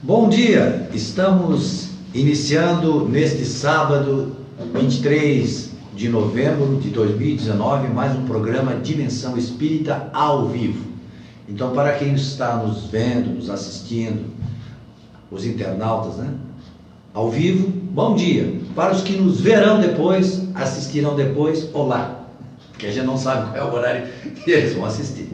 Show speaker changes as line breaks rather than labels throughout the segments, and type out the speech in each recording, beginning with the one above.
Bom dia, estamos iniciando neste sábado, 23 de novembro de 2019, mais um programa Dimensão Espírita ao vivo. Então, para quem está nos vendo, nos assistindo, os internautas, né? Ao vivo, bom dia. Para os que nos verão depois, assistirão depois, olá. Porque a gente não sabe qual é o horário que eles vão assistir.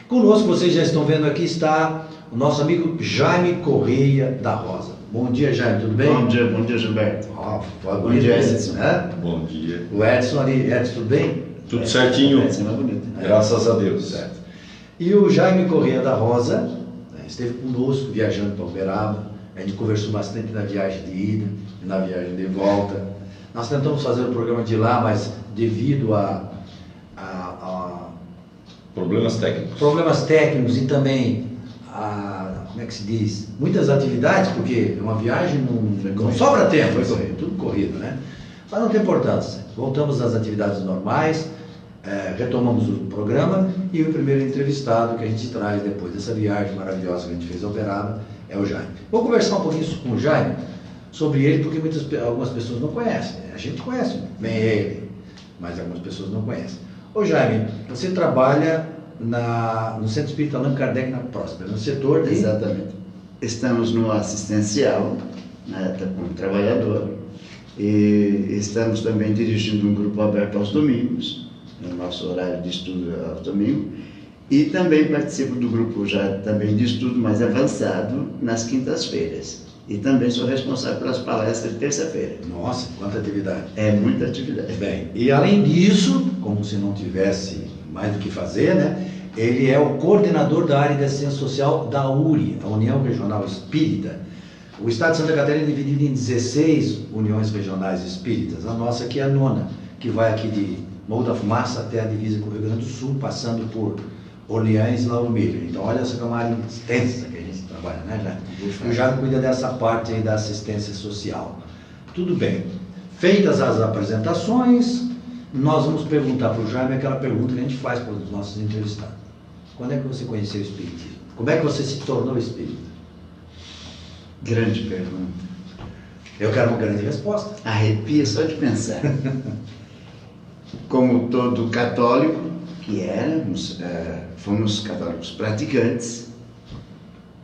Conosco, vocês já estão vendo aqui, está o nosso amigo Jaime Correia da Rosa. Bom dia, Jaime, tudo bem?
Bom dia, Gilberto.
Bom dia, Edson.
Bom dia.
O Edson ali, Edson, tudo bem?
Tudo certinho.
Edson é bonito.
Graças a Deus.
Certo. E o Jaime Correia da Rosa, esteve conosco viajando para Uberaba. A gente conversou bastante na viagem de ida e na viagem de volta. Nós tentamos fazer o programa de lá, mas devido a problemas técnicos e também como é que se diz? Muitas atividades, porque uma viagem não sobra tempo, tudo corrido, né? Mas não tem importância. Voltamos às atividades normais, retomamos o programa e o primeiro entrevistado que a gente traz depois dessa viagem maravilhosa que a gente fez a Uberaba é o Jaime. Vou conversar um pouquinho com o Jaime sobre ele, porque algumas pessoas não conhecem. A gente conhece bem ele, mas algumas pessoas não conhecem. Ô Jaime, você trabalha no Centro Espírita Allan Kardec na Próspera, no setor de...
Exatamente. Estamos no assistencial, né, como trabalhador, e estamos também dirigindo um grupo aberto aos domingos, no nosso horário de estudo aos domingos, e também participo do grupo já também de estudo mais avançado nas quintas-feiras. E também sou responsável pelas palestras de terça-feira.
Nossa, quanta atividade.
É muita atividade.
Bem, e além disso, como se não tivesse mais do que fazer, né? Ele é o coordenador da área de assistência social da URI, a União Regional Espírita. O estado de Santa Catarina é dividido em 16 uniões regionais espíritas. A nossa aqui é a nona, que vai aqui de Morro da Fumaça até a divisa com o Rio Grande do Sul, passando por Orleans e Lauro Miller. Então, olha essa área extensa que a gente trabalha, né, Jaime? O Jaime cuida dessa parte aí da assistência social. Tudo bem. Feitas as apresentações, nós vamos perguntar para o Jaime aquela pergunta que a gente faz para os nossos entrevistados. Quando é que você conheceu o Espiritismo? Como é que você se tornou espírita?
Grande pergunta.
Eu quero uma grande resposta.
Arrepia só de pensar. Como todo católico que éramos, fomos católicos praticantes.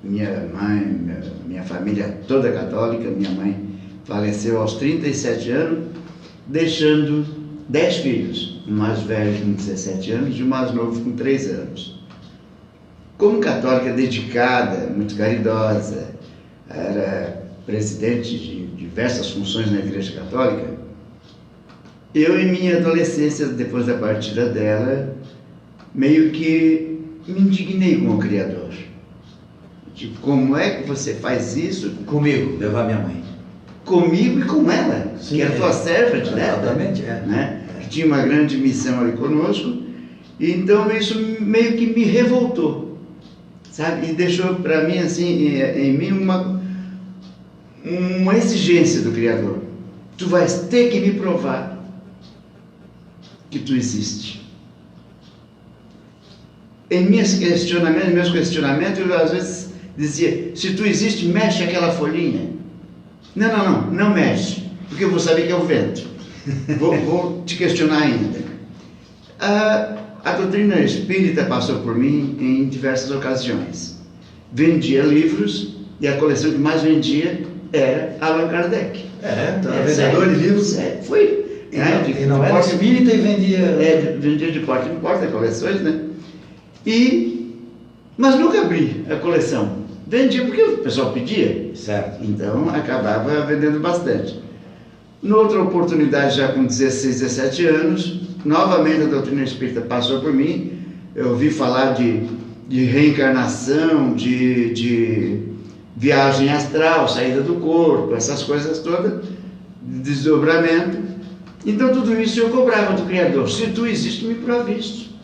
Minha mãe, minha família toda católica. Minha mãe faleceu aos 37 anos, deixando 10 filhos, o mais velho com 17 anos e o mais novo com 3 anos. Como católica dedicada, muito caridosa, era presidente de diversas funções na Igreja Católica, eu em minha adolescência, depois da partida dela, meio que me indignei com o Criador. Tipo, como é que você faz isso?
Comigo, levar minha mãe.
Comigo e com ela,
sim,
que era tua serva direta.
Exatamente,
né? Que tinha uma grande missão ali conosco. E então isso meio que me revoltou, sabe? E deixou para mim, assim, em mim uma exigência do Criador. Tu vais ter que me provar que tu existes. Em meus questionamentos, eu às vezes dizia, se tu existe, mexe aquela folhinha. Não mexe, porque eu vou saber que é o vento. Vou te questionar ainda. A doutrina espírita passou por mim em diversas ocasiões. Vendia livros e a coleção que mais vendia era Allan Kardec.
Vendedor de livros?
Fui.
E não era espírita e vendia...
vendia de porta em porta, coleções, né? Mas nunca abri a coleção. Vendia porque o pessoal pedia.
Certo.
Então, acabava vendendo bastante. Noutra oportunidade, já com 16, 17 anos, novamente a doutrina espírita passou por mim. Eu ouvi falar de reencarnação, de viagem astral, saída do corpo, essas coisas todas, desdobramento. Então, tudo isso eu cobrava do Criador. Se tu existe, me prove isso.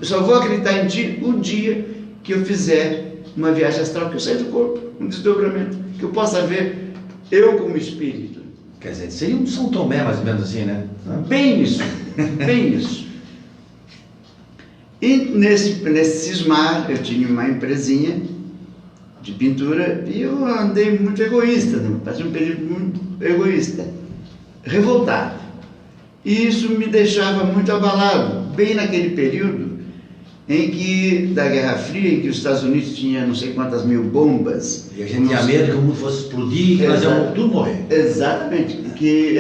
Só vou acreditar em ti o dia que eu fizer uma viagem astral, que eu saio do corpo, um desdobramento, que eu possa ver eu como espírito.
Quer dizer, seria um São Tomé, mais ou menos assim, né?
Bem isso, bem isso. E nesse cismar, eu tinha uma empresinha de pintura e eu andei muito egoísta, né? Passei um período muito egoísta, revoltado. E isso me deixava muito abalado, bem naquele período em que, da Guerra Fria, em que os Estados Unidos tinham não sei quantas mil bombas.
E a gente tinha medo que o mundo fosse explodir e que nós íamos tudo morrer.
Exatamente, que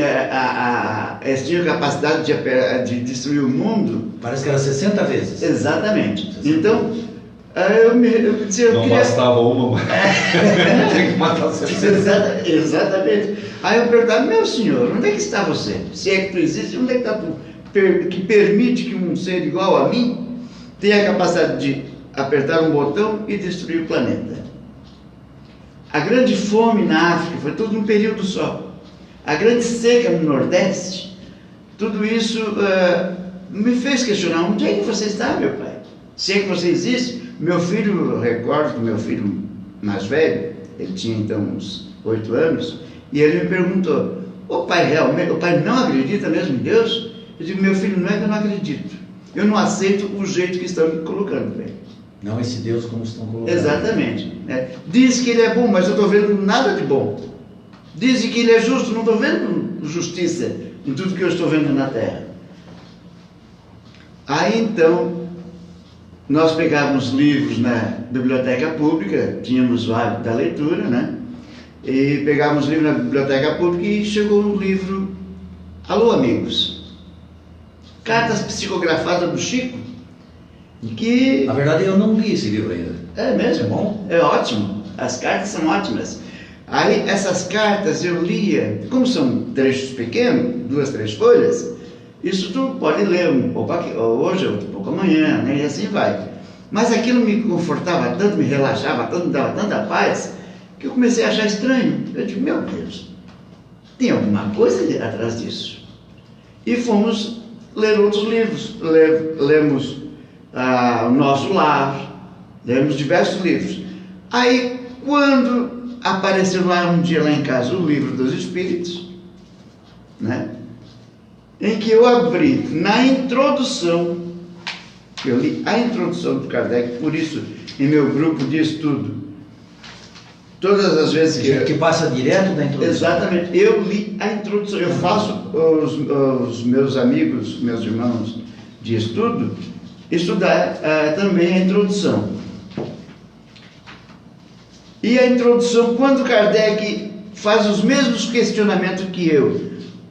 eles tinham capacidade de destruir o mundo.
Parece que era 60 vezes.
Exatamente. Então, eu dizia...
Não bastava uma, mas tem que matar 60.
Exatamente. Aí eu perguntava, meu senhor, onde é que está você? Se é que tu existe, onde é que está tu? Que permite que um ser igual a mim tenha a capacidade de apertar um botão e destruir o planeta. A grande fome na África foi tudo num período só. A grande seca no Nordeste, tudo isso me fez questionar, onde é que você está, meu pai? Se é que você existe? Meu filho, eu recordo que meu filho mais velho, ele tinha então uns 8 anos, e ele me perguntou, o pai realmente, o pai não acredita mesmo em Deus? Eu digo, meu filho, não é que eu não acredito. Eu não aceito o jeito que estão me colocando, velho.
Não esse Deus como estão colocando.
Exatamente. Né? Diz que ele é bom, mas eu estou vendo nada de bom. Dizem que ele é justo, não estou vendo justiça em tudo que eu estou vendo na terra. Aí então, nós pegávamos livros na biblioteca pública, tínhamos o hábito da leitura, né? E pegávamos livros na biblioteca pública e chegou um livro, Alô Amigos, cartas psicografadas do Chico, que...
Na verdade, eu não li esse livro ainda.
É mesmo?
É bom?
É ótimo. As cartas são ótimas. Aí, essas cartas eu lia, como são trechos pequenos, 2, 3 folhas, isso tu pode ler um pouco aqui, hoje, outro pouco amanhã, né? E assim vai. Mas aquilo me confortava tanto, me relaxava tanto, me dava tanta paz, que eu comecei a achar estranho. Eu digo, meu Deus, tem alguma coisa atrás disso. E fomos ler outros livros. Lemos O Nosso Lar, lemos diversos livros. Aí, quando apareceu lá um dia lá em casa o Livro dos Espíritos, né? Em que eu abri na introdução, eu li a introdução do Kardec, por isso, em meu grupo de estudo, todas as vezes
que passa direto da introdução.
Exatamente, eu li a introdução, eu faço os meus amigos, meus irmãos de estudo, estudar também a introdução. E a introdução, quando Kardec faz os mesmos questionamentos que eu,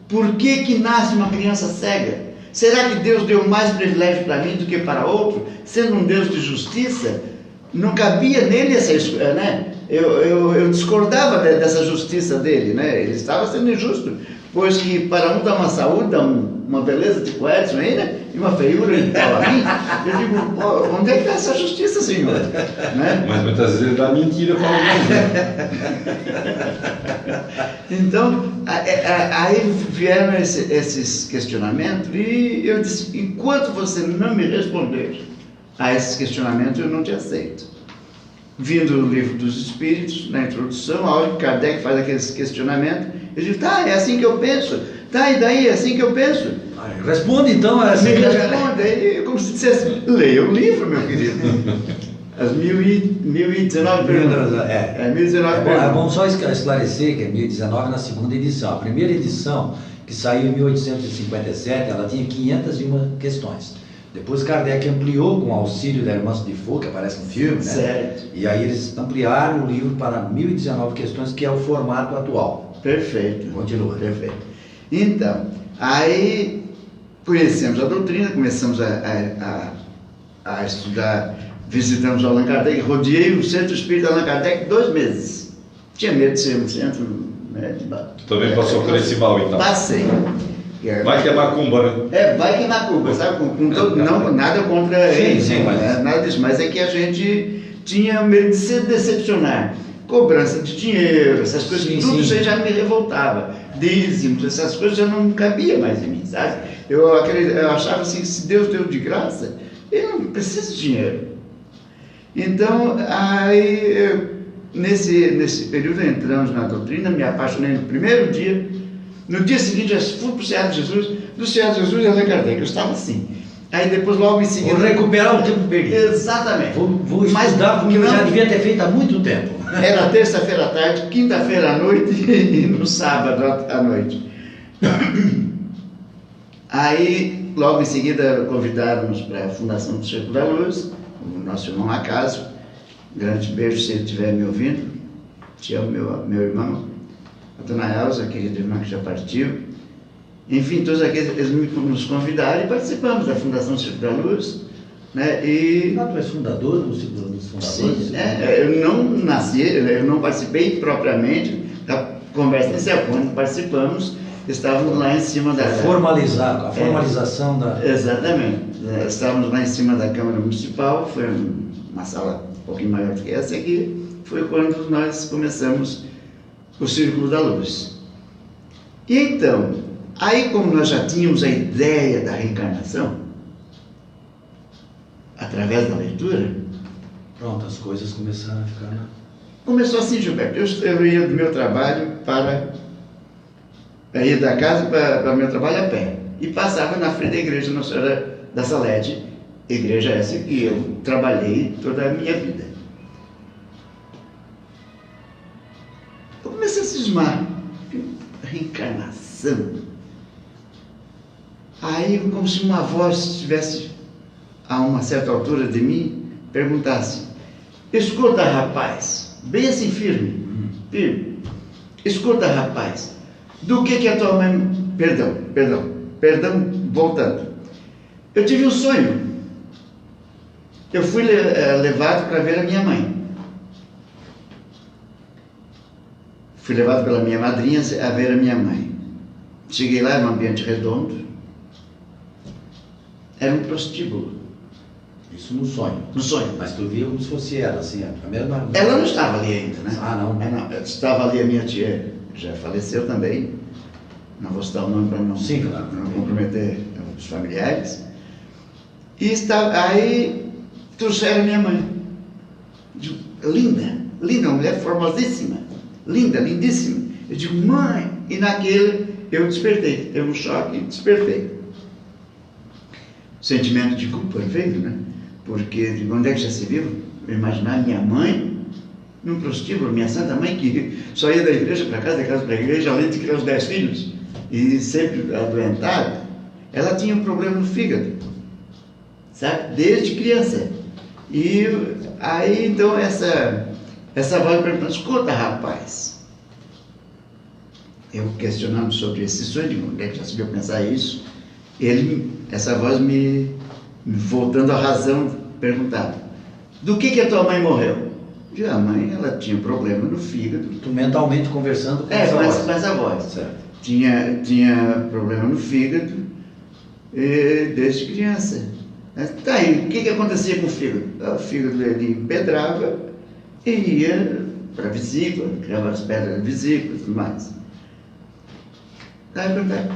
por que nasce uma criança cega? Será que Deus deu mais privilégio para mim do que para outro? Sendo um Deus de justiça, não cabia nele essa escolha, né? Eu discordava dessa justiça dele, né? Ele estava sendo injusto, pois que para um dá uma saúde, dá uma beleza tipo Edson aí, né? E uma feiura igual a mim. Eu digo, pô, onde é que está essa justiça, senhor? Né?
Mas muitas vezes dá mentira para alguém.
Então, aí vieram esses questionamentos e eu disse, enquanto você não me responder a esses questionamentos, eu não te aceito. Vindo do Livro dos Espíritos, na introdução, onde Kardec faz aqueles questionamentos, eu digo, tá, é assim que eu penso. Tá, e daí, é assim que eu penso.
Responde então, é assim.
Me responde, como se dissesse, leia o livro, meu querido. As 1019 perguntas. 1019 perguntas.
Vamos só esclarecer que é 1019 na segunda edição. A primeira edição, que saiu em 1857, ela tinha 501 questões. Depois Kardec ampliou com o auxílio da Irmã de Foucault, que aparece no filme, né?
Certo.
E aí eles ampliaram o livro para 1019 questões, que é o formato atual.
Perfeito.
Continua.
Perfeito. Então, aí conhecemos a doutrina, começamos a estudar, visitamos o Allan Kardec, rodeei o Centro Espírita Allan Kardec 2 meses. Tinha medo de ser um centro, né, de...
Tu também passou por esse mal, então?
Passei.
Vai que é macumba, né?
Vai que é macumba, sabe? Com todo, não, nada contra ele,
sim, mas...
nada disso, mas é que a gente tinha medo de se decepcionar. Cobrança de dinheiro, essas coisas, tudo isso aí já me revoltava. Dízimos, essas coisas já não cabia mais em mim, sabe? Eu achava assim, se Deus deu de graça, ele não precisa de dinheiro. Então, aí, nesse período entramos na doutrina, me apaixonei no primeiro dia. No dia seguinte, eu fui para o Cerro de Jesus, do Cerro de Jesus e Allan Kardec. Eu estava assim. Aí depois, logo em
Vou
seguida...
recuperar o tempo perdido.
Exatamente.
Vou estudar porque eu já devia ter feito há muito tempo.
Era terça-feira à tarde, quinta-feira à noite e no sábado à noite. Aí, logo em seguida, convidaram-nos para a Fundação do Círculo da Luz, o nosso irmão Acásio. Grande beijo se ele estiver me ouvindo. Te amo, meu irmão. A dona Elza, querida irmã que já partiu. Enfim, todos aqueles eles nos convidaram e participamos da Fundação do Círculo da Luz. Né? E...
Tu és fundador dos fundadores?
Sim, eu não nasci, eu não participei propriamente da conversa inicial. Quando participamos, estávamos lá em cima da...
A formalização da...
Exatamente. Estávamos lá em cima da Câmara Municipal, foi uma sala um pouquinho maior do que essa aqui, foi quando nós começamos o Círculo da Luz. E então, aí como nós já tínhamos a ideia da reencarnação, através da leitura,
pronto, as coisas começaram a ficar...
Começou assim, Gilberto. Eu ia do meu trabalho eu ia da casa para o meu trabalho a pé. E passava na frente da igreja Nossa Senhora da Salete, igreja essa que eu trabalhei toda a minha vida. Eu comecei a cismar. Reencarnação. Aí, como se uma voz estivesse a uma certa altura de mim, perguntasse: escuta, rapaz, bem assim firme, escuta, rapaz, do que a tua mãe... Perdão, voltando. Eu tive um sonho. Eu fui levado para ver a minha mãe. Fui levado pela minha madrinha a ver a minha mãe. Cheguei lá, era um ambiente redondo. Era um prostíbulo.
Isso no sonho.
No sonho.
Mas tu via como se fosse ela, assim, a mesma...
Ela não estava ali ainda, né?
Ah, não.
Estava ali a minha tia, já faleceu também. Não vou citar o nome para não,
sim, claro,
não comprometer os familiares. E aí trouxeram minha mãe. Linda, uma mulher formosíssima. Linda, lindíssima. Eu digo, mãe, e naquele eu despertei. Teve um choque e despertei. Sentimento de culpa veio, né? Porque de onde é que já se viu? Imaginar minha mãe num prostíbulo, minha santa mãe que só ia da igreja para casa, da casa para a igreja, além de criar os 10 filhos, e sempre adoentada, ela tinha um problema no fígado, sabe? Desde criança. E aí, então, essa voz perguntando: escuta, rapaz. Eu questionando sobre esse sonho, de onde é que já se viu pensar isso? Essa voz me voltando à razão, perguntava: do que a tua mãe morreu? A mãe, ela tinha problema no fígado.
Tu mentalmente conversando com essa voz.
Com essa voz.
Certo.
Tinha problema no fígado desde criança. Tá aí, o que acontecia com o fígado? O fígado ele empedrava e ia para a vesícula, criava as pedras da vesícula e tudo mais.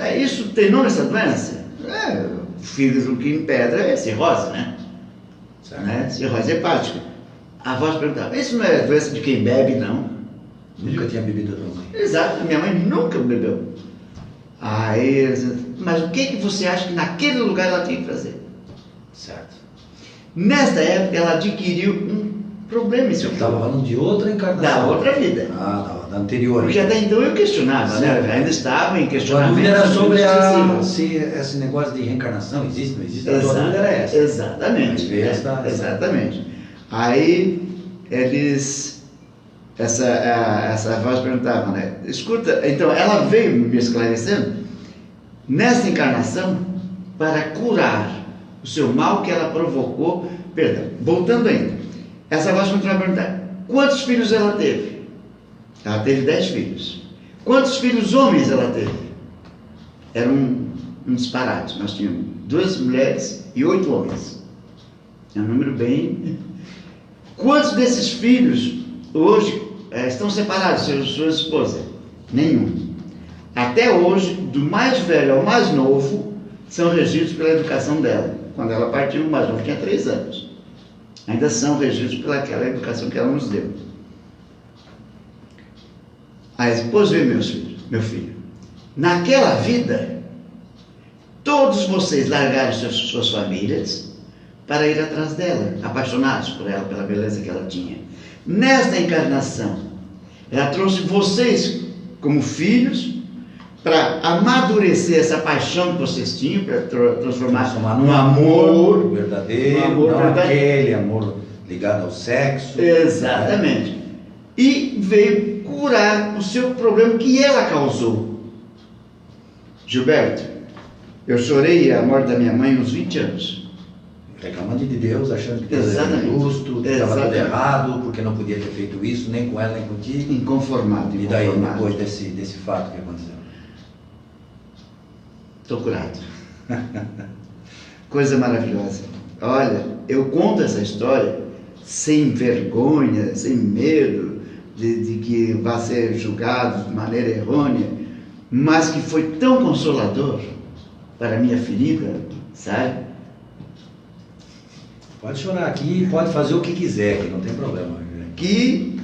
Aí, isso tem nome, essa doença? O fígado que empedra é cirrose, né? Cirrose hepática. A voz perguntava: isso não é doença de quem bebe, não?
Nunca tinha bebido a tua mãe.
Exato, minha mãe nunca bebeu. Aí, mas o que você acha que naquele lugar ela tinha que fazer?
Certo.
Nesta época ela adquiriu um problema.
Você estava falando de outra encarnação.
Da outra vida.
Da anterior.
Porque até então eu questionava, né? Eu ainda estava em questionamento.
A dúvida era sobre se esse negócio de reencarnação existe, não existe. A tua dúvida era essa.
Exatamente. Exatamente. Aí essa voz perguntava, né? Escuta, então ela veio me esclarecendo, nesta encarnação, para curar o seu mal que ela provocou. Perdão, voltando ainda, essa voz continuava a perguntar: quantos filhos ela teve? Ela teve 10 filhos. Quantos filhos homens ela teve? Era um disparate. Nós tínhamos 2 mulheres e 8 homens. É um número bem... Quantos desses filhos hoje estão separados, suas esposas? Nenhum. Até hoje, do mais velho ao mais novo, são regidos pela educação dela. Quando ela partiu, o mais novo tinha 3 anos. Ainda são regidos pelaquela educação que ela nos deu. Aí, depois veio meu filho. Naquela vida, todos vocês largaram suas famílias para ir atrás dela, apaixonados por ela, pela beleza que ela tinha. Nesta encarnação, ela trouxe vocês como filhos para amadurecer essa paixão que vocês tinham, para transformar num amor
verdadeiro,
um amor
não
verdadeiro.
aquele amor ligado ao sexo.
Exatamente. E veio curar o seu problema que ela causou. Gilberto, eu chorei a morte da minha mãe uns 20 anos.
Reclamando de Deus, achando que Deus era injusto, que estava tudo errado, porque não podia ter feito isso, nem com ela, nem contigo.
Inconformado.
E daí, depois desse fato que aconteceu?
Estou curado. Coisa maravilhosa. Olha, eu conto essa história sem vergonha, sem medo de que vá ser julgado de maneira errônea, mas que foi tão consolador para a minha ferida, sabe?
Pode chorar aqui, pode fazer o que quiser, que não tem problema.
Que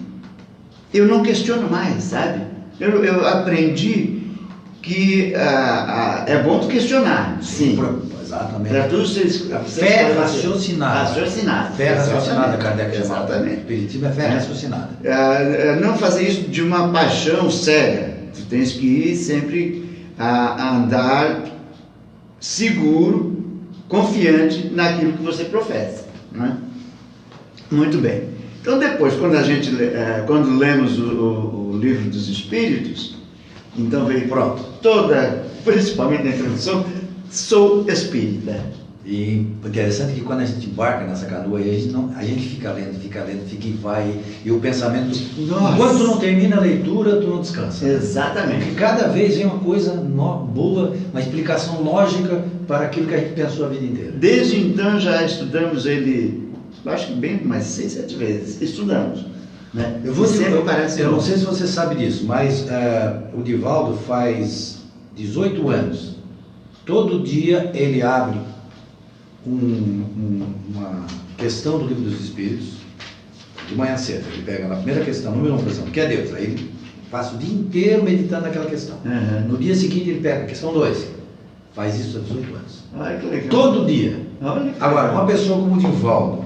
eu não questiono mais, sabe? Eu aprendi que é bom tu questionar, sim.
Exatamente.
Para tudo
a fé raciocinada.
Raciocinada.
Fé raciocinada, Kardec chamava.
Exatamente.
Espiritismo é fé raciocinada.
Não fazer isso de uma paixão cega. Tu tens que ir sempre a andar seguro, confiante naquilo que você professa. Não é? Muito bem. Então depois, quando lemos o livro dos Espíritos, então veio pronto, principalmente na introdução, sou espírita.
E interessante que quando a gente embarca nessa canoa, a gente fica lendo, fica e vai, e o pensamento, enquanto não termina a leitura, tu não descansa.
Exatamente.
Porque cada vez vem uma coisa boa, uma explicação lógica para aquilo que a gente pensou a vida inteira.
Desde então já estudamos ele, acho que bem mais 6, 7 vezes, estudamos. Né?
Eu não sei se você sabe disso, mas o Divaldo faz 18 anos. Todo dia ele abre uma questão do Livro dos Espíritos, de manhã cedo. Ele pega na primeira questão, número 1, questão, que é Deus. Aí ele passa o dia inteiro meditando naquela questão.
Uhum.
No dia seguinte ele pega a questão 2. Faz isso há 18 anos.
Olha que legal.
Todo dia.
Olha que
Agora,
legal.
uma pessoa como o Divaldo,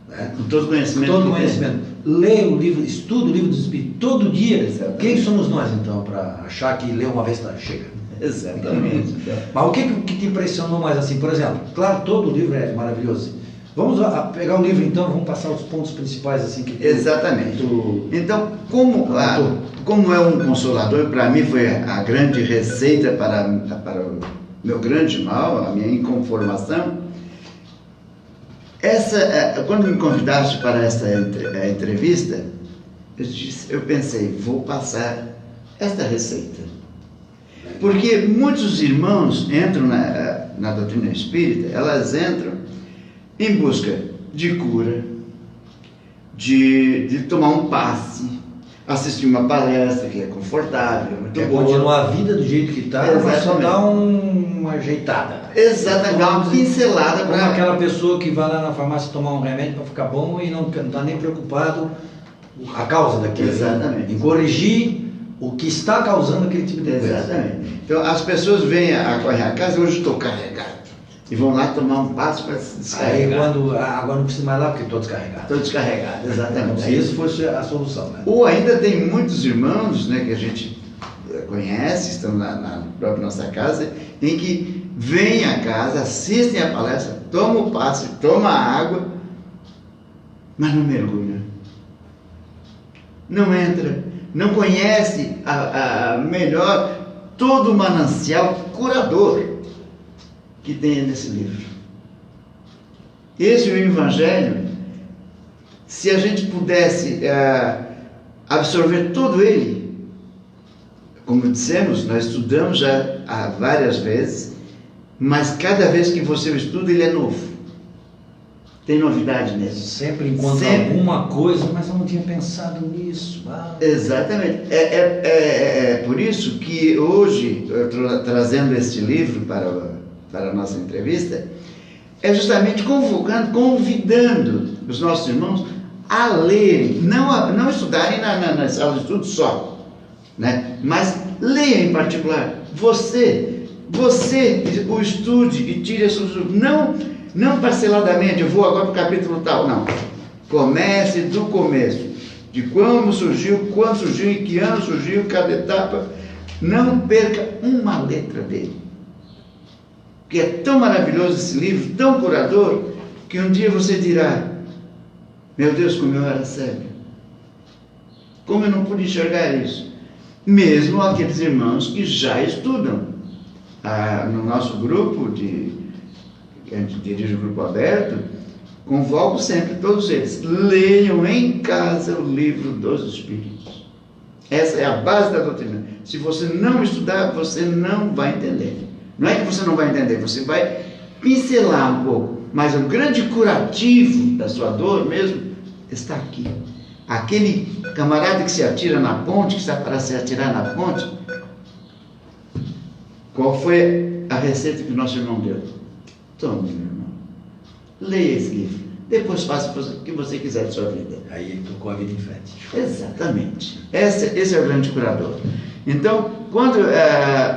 né,
com todo conhecimento,
lê o livro, estuda o Livro dos Espíritos todo dia.
Exatamente.
Quem somos nós então para achar que ler uma vez chega?
Exatamente.
Mas o que te impressionou mais assim? Por exemplo, claro, todo o livro é maravilhoso. Vamos pegar o livro então, vamos passar os pontos principais assim que
Exatamente. Então, como é um consolador, para mim foi a grande receita para o meu grande mal, a minha inconformação. Quando me convidaste para essa entrevista, eu pensei, vou passar esta receita. Porque muitos irmãos entram na doutrina espírita, elas entram em busca de cura, de tomar um passe, assistir uma palestra que é confortável, muito boa.
Continuar a vida do jeito que está, mas só dar uma ajeitada.
Exatamente, dar uma pincelada
para aquela pessoa que vai lá na farmácia tomar um remédio para ficar bom e não está nem preocupado a causa daquilo.
Exatamente.
Em corrigir o que está causando aquele tipo de doença.
Exatamente. Então as pessoas vêm a correr a casa, hoje estou carregado. E vão lá tomar um passo para se descarregar.
Aí agora não preciso mais lá porque estou descarregado.
Estou descarregado, exatamente.
Como se isso fosse a solução, né?
Ou ainda tem muitos irmãos, né, que a gente conhece, estão na própria nossa casa, em que vêm a casa, assistem a palestra, tomam o passe, tomam a água, mas não mergulham. Não entra, não conhece melhor todo o manancial curador que tem nesse livro. Esse é o Evangelho. Se a gente pudesse absorver todo ele, como dissemos, nós estudamos já há várias vezes, mas cada vez que você o estuda, ele é novo. Tem novidade nele.
Sempre encontra alguma coisa, mas eu não tinha pensado nisso.
Exatamente. É por isso que hoje, eu estou trazendo este livro para a nossa entrevista, é justamente convidando os nossos irmãos a lerem, não estudarem na sala de estudo só, né? Mas leia em particular. Você você o estude e tire as suas dúvidas. Não parceladamente, eu vou agora para o capítulo tal. Não. Comece do começo. De como surgiu, quando surgiu, em que ano surgiu, cada etapa. Não perca uma letra dele. Porque é tão maravilhoso esse livro, tão curador, que um dia você dirá: meu Deus, como eu era cego. Como eu não pude enxergar isso? Mesmo aqueles irmãos que já estudam. No nosso grupo, que a gente dirige o grupo aberto, convoco sempre todos eles: leiam em casa o livro dos Espíritos. Essa é a base da doutrina. Se você não estudar, você não vai entender. Não é que você não vai entender, você vai pincelar um pouco. Mas o grande curativo da sua dor mesmo está aqui. Aquele camarada que se atira na ponte, que está para se atirar na ponte, qual foi a receita que o nosso irmão deu? Tome, meu irmão, leia esse livro, depois faça o que você quiser de sua vida.
Aí ele tocou a vida em frente.
Exatamente. Esse é o grande curador. Então, quando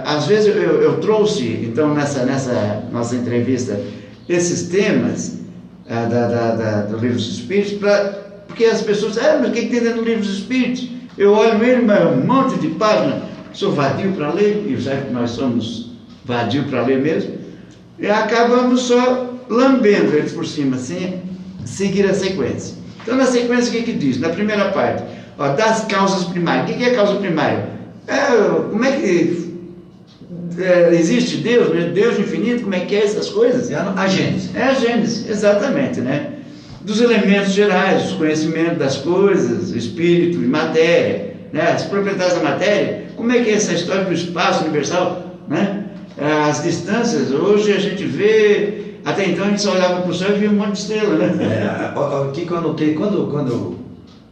às vezes eu trouxe, então, nessa nossa entrevista, esses temas do Livro dos Espíritos, porque as pessoas dizem: mas o que tem dentro do Livro dos Espíritos? Eu olho mesmo, um monte de páginas, sou vadio para ler, e sabe que nós somos vadio para ler mesmo, e acabamos só lambendo eles por cima, sem seguir a sequência. Então, na sequência, o que diz? Na primeira parte, das causas primárias. O que é causa primária? Como é que existe Deus, né? Deus infinito, como é que é essas coisas?
É a Gênese.
É a Gênese, exatamente, né? Dos elementos gerais, os conhecimentos das coisas, espírito e matéria, né? As propriedades da matéria, como é que é essa história do espaço universal, né? As distâncias, hoje a gente vê, até então a gente só olhava para o céu e via um monte de estrela, né?
O que eu anotei, quando eu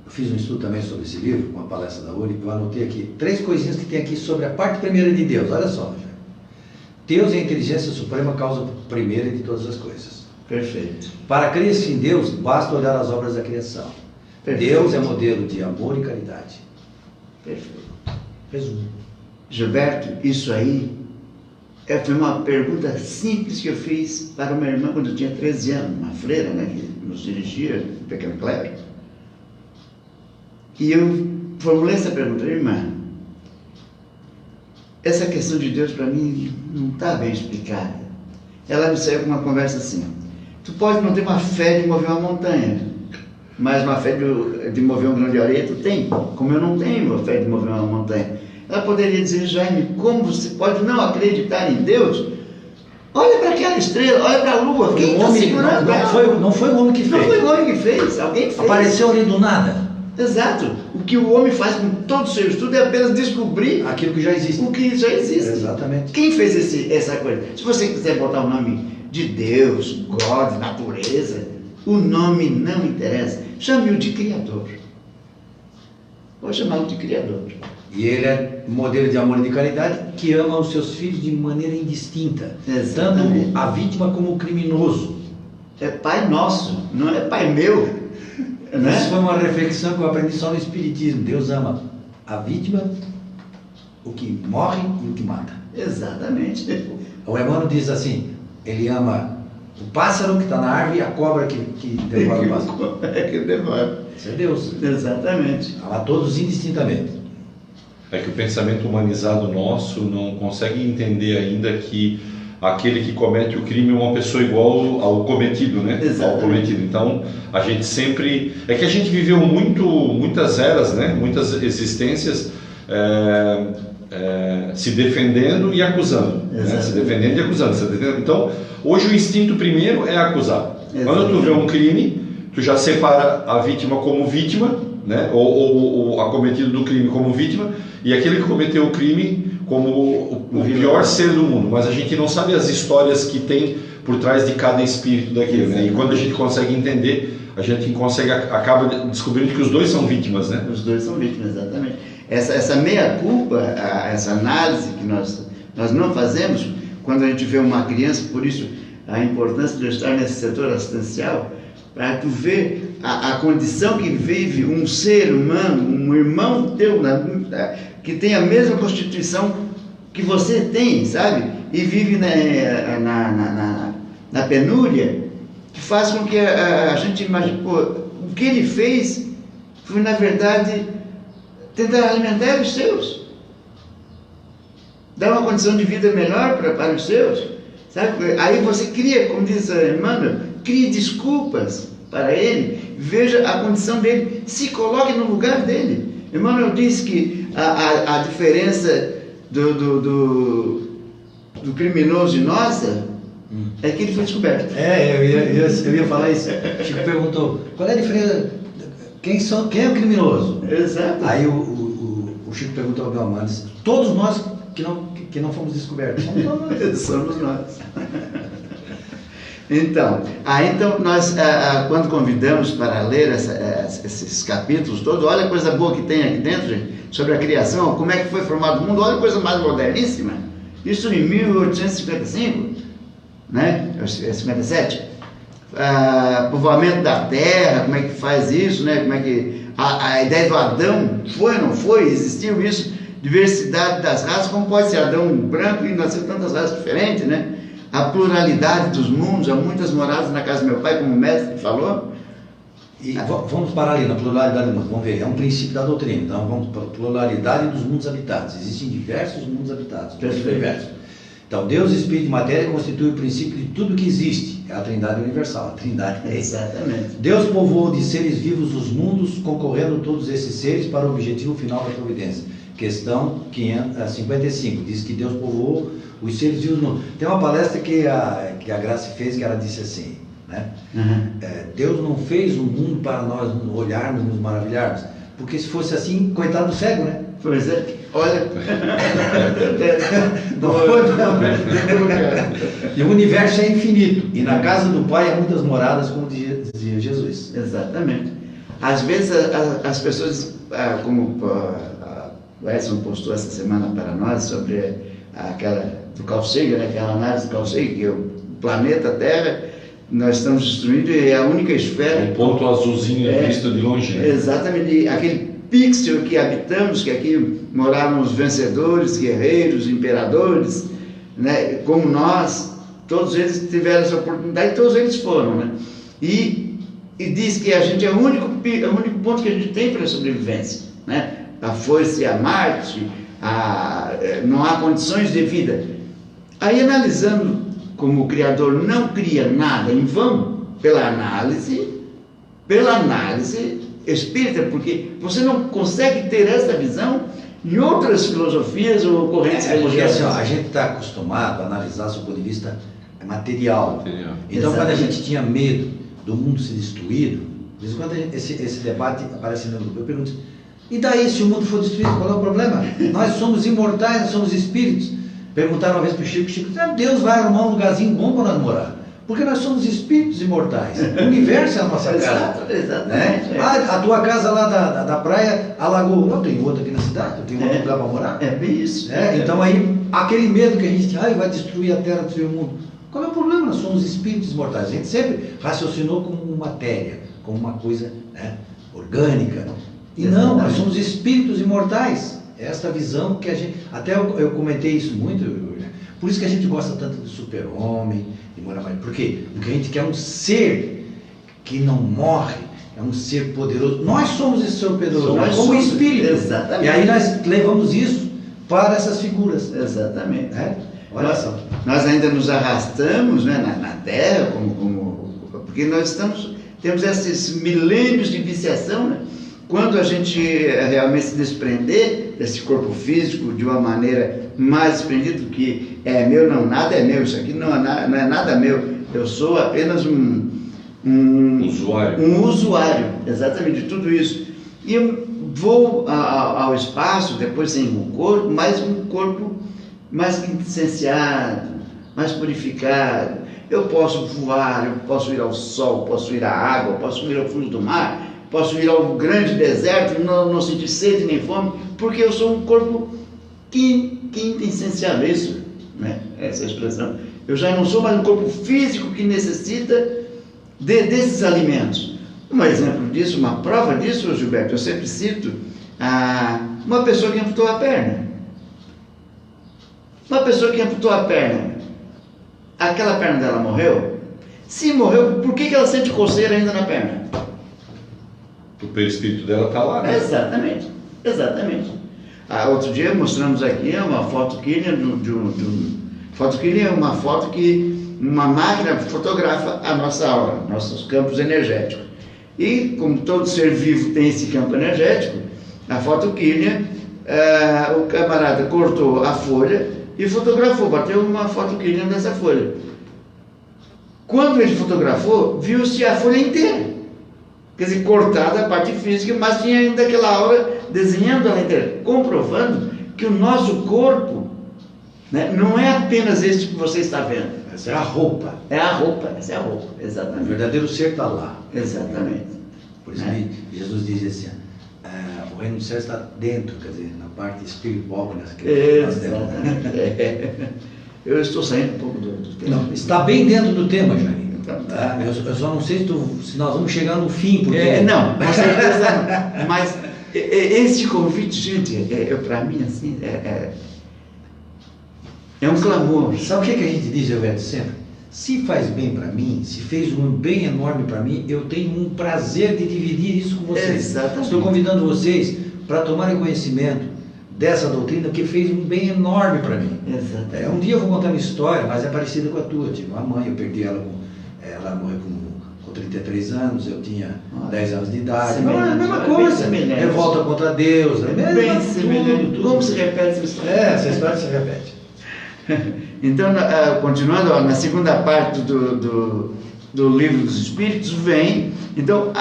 fiz um estudo também sobre esse livro, uma palestra da URI, eu anotei aqui 3 coisinhas que tem aqui sobre a parte primeira de Deus. Olha só, Deus é a inteligência suprema, causa primeira de todas as coisas.
Perfeito.
Para crer-se em Deus, basta olhar as obras da criação.
Perfeito.
Deus é modelo de amor e caridade.
Perfeito.
Resumo.
Gilberto, isso aí foi uma pergunta simples que eu fiz para uma irmã quando eu tinha 13 anos, uma freira, né, que nos dirigia, um pequeno clero. E eu formulei essa pergunta: irmã, essa questão de Deus para mim não está bem explicada. Ela me saiu com uma conversa assim: tu pode não ter uma fé de mover uma montanha, mas uma fé de mover um grão de areia tu tem, como eu não tenho uma fé de mover uma montanha. Ela poderia dizer: Jaime, como você pode não acreditar em Deus? Olha para aquela estrela, olha para a lua, quem está segurando ela?
Não foi o homem que fez.
Não foi o homem que fez, alguém fez.
Apareceu ali do nada.
Exato. O que o homem faz com todo o seu estudo é apenas descobrir
Aquilo que já existe.
o que já existe.
Exatamente.
Quem fez essa coisa? Se você quiser botar o nome de Deus, God, natureza, o nome não interessa. Chame-o de Criador. Vou chamá-lo de Criador.
E ele é modelo de amor e de caridade, que ama os seus filhos de maneira indistinta.
Exatamente.
Tanto a vítima como o criminoso.
É Pai nosso, não é Pai meu. Né?
Isso foi uma reflexão que eu aprendi só no Espiritismo. Deus ama a vítima, o que morre e o que mata.
Exatamente.
O Emmanuel diz assim: ele ama o pássaro que está na árvore e a cobra que devora o pássaro.
Que devora.
Isso é Deus.
Exatamente.
Ama todos indistintamente.
É que o pensamento humanizado nosso não consegue entender ainda que aquele que comete o crime é uma pessoa igual ao cometido, né?
Exatamente.
Ao cometido. Então, a gente sempre... É que a gente viveu muitas eras, né? Muitas existências se defendendo e acusando. Né? Se defendendo e acusando. Então, hoje o instinto primeiro é acusar. Exatamente. Quando tu vê um crime, tu já separa a vítima como vítima, né? ou acometido do crime como vítima, e aquele que cometeu o crime como o pior ser do mundo, mas a gente não sabe as histórias que tem por trás de cada espírito daquele, né? E quando a gente consegue entender, a gente acaba descobrindo que os dois são vítimas, né?
Os dois são vítimas, exatamente. Essa meia-culpa, essa análise que nós não fazemos quando a gente vê uma criança, por isso a importância de eu estar nesse setor assistencial, para tu ver a condição que vive um ser humano, um irmão teu, que tem a mesma constituição que você tem, sabe? E vive na penúria, que faz com que a gente imagine, pô, o que ele fez foi, na verdade, tentar alimentar os seus, dar uma condição de vida melhor para os seus, sabe? Aí você cria, como diz Emmanuel, crie desculpas para ele, veja a condição dele, se coloque no lugar dele. Emmanuel diz que a diferença do criminoso e nossa é que ele foi descoberto.
Eu ia falar isso. Chico perguntou, qual é a diferença? Quem é o criminoso?
Exato.
Aí o Chico perguntou ao Belmano, todos nós que não fomos descobertos.
Somos nós. Então, nós, quando convidamos para ler esses capítulos todos, olha a coisa boa que tem aqui dentro, gente, sobre a criação, como é que foi formado o mundo, olha a coisa mais moderníssima. Isso em 1855, né? 57. Povoamento da terra, como é que faz isso, né? Como é que a ideia do Adão foi ou não foi, existiu isso, diversidade das raças, como pode ser Adão branco e nascer tantas raças diferentes, né? A pluralidade dos mundos, há muitas moradas na casa do meu pai, como o mestre falou.
E vamos parar ali na pluralidade do mundo, vamos ver, é um princípio da doutrina, então vamos para a pluralidade dos mundos habitados, existem diversos mundos habitados, diversos. Então, Deus, Espírito e Matéria constituem o princípio de tudo que existe, é a Trindade universal, a Trindade é isso.
Exatamente.
Deus povoou de seres vivos os mundos, concorrendo todos esses seres para o objetivo final da providência. Questão 55, diz que Deus povoou os seres vivos no mundo. Tem uma palestra que a Graça fez, que ela disse assim, né? Deus não fez o mundo para nós olharmos, nos maravilharmos, porque se fosse assim, coitado do cego, né?
Pois é, olha.
E o universo é infinito, e na casa do Pai há muitas moradas, como dizia Jesus.
Exatamente. Às vezes as pessoas, como o Edson postou essa semana para nós, sobre aquela do Carl Sagan, né, aquela análise do Carl Sagan, que o planeta Terra, nós estamos destruindo, e é a única esfera...
Um ponto azulzinho visto de longe. Né?
Exatamente, aquele pixel que habitamos, que aqui moravam os vencedores, guerreiros, imperadores, né, como nós, todos eles tiveram essa oportunidade, todos eles foram, né? E diz que a gente é o único ponto que a gente tem para a sobrevivência, né? A foice, a Marte, não há condições de vida. Aí, analisando como o Criador não cria nada em vão, pela análise espírita, porque você não consegue ter essa visão em outras filosofias ou correntes religiosas.
Porque assim, a gente está acostumado a analisar do ponto de vista material. Então, quando a gente tinha medo do mundo ser destruído, de vez em quando esse debate aparece no grupo, eu pergunto, e daí se o mundo for destruído, qual é o problema? Nós somos imortais, nós somos espíritos. Perguntaram uma vez para o Chico, Deus vai arrumar um lugarzinho bom para nós morar. Porque nós somos espíritos imortais. O universo é a nossa casa.
Exatamente.
Né? A tua casa lá da praia alagou. Não, tem outra aqui na cidade, eu tenho outro lugar para morar.
É bem isso.
Então aí, aquele medo que a gente tem, vai destruir a terra, destruir o mundo. Qual é o problema? Nós somos espíritos imortais. A gente sempre raciocinou como matéria, como uma coisa, né, orgânica. E não, nós somos espíritos imortais. Esta visão que a gente... Até eu comentei isso muito, por isso que a gente gosta tanto do Super-Homem, de Moura Maria. Por quê? Porque a gente quer um ser que não morre, é um ser poderoso. Nós somos esse ser poderoso, nós somos espírito.
Exatamente.
E aí nós levamos isso para essas figuras.
Exatamente.
Né? Olha só.
Nós ainda nos arrastamos, né, na Terra, porque nós temos esses milênios de viciação, né? Quando a gente realmente se desprender desse corpo físico de uma maneira mais desprendida, que é meu, não, nada é meu, isso aqui não é nada meu, eu sou apenas um usuário, exatamente, de tudo isso. E eu vou ao espaço, depois sem um corpo mais licenciado, mais purificado. Eu posso voar, eu posso ir ao sol, posso ir à água, posso ir ao fundo do mar, posso ir ao grande deserto, não sentir sede nem fome, porque eu sou um corpo quintessencial, isso, né? Essa expressão. Eu já não sou mais um corpo físico que necessita desses alimentos. Um exemplo disso, uma prova disso, Gilberto, eu sempre cito uma pessoa que amputou a perna. Uma pessoa que amputou a perna, aquela perna dela morreu? Se morreu, por que ela sente coceira ainda na perna?
O perispírito dela está lá, né?
Exatamente, exatamente. Outro dia mostramos aqui uma foto Kirlian foto Kirlian é uma foto que uma máquina fotografa a nossa aura, nossos campos energéticos. E como todo ser vivo tem esse campo energético, a foto Kirlian, o camarada cortou a folha e fotografou, bateu uma foto Kirlian dessa folha. Quando ele fotografou, viu-se a folha inteira. Quer dizer, cortada a parte física, mas tinha ainda aquela aura desenhando ela inteira, comprovando que o nosso corpo, né, não é apenas este que você está vendo.
Essa é a roupa.
É a roupa, essa é a roupa,
O
exatamente.
verdadeiro ser está lá.
Exatamente.
Por isso que Jesus diz assim, o reino do céu está dentro, quer dizer, na parte espiritual, nós
Exatamente. Eu estou saindo um pouco do tema.
Não, está bem dentro do tema, Jair.
Então, tá.
Eu só não sei se nós vamos chegar no fim, porque...
Não, com certeza não. Mas esse convite, gente, para mim, assim, é um clamor.
Sabe o que a gente diz, Evelio, sempre? Se faz bem para mim, se fez um bem enorme para mim, eu tenho um prazer de dividir isso com vocês.
Exatamente.
Estou convidando vocês para tomarem conhecimento dessa doutrina que fez um bem enorme para mim.
Exatamente.
Um dia eu vou contar uma história, mas é parecida com a tua. Tive uma mãe, eu perdi ela ela morreu com 33 anos, eu tinha 10 anos de idade. Não é a mesma coisa. Revolta contra Deus, é
bem semelhante.
tudo.
Como se repete essa história?
Essa história se repete.
Então, continuando, na segunda parte do Livro dos Espíritos, vem, então,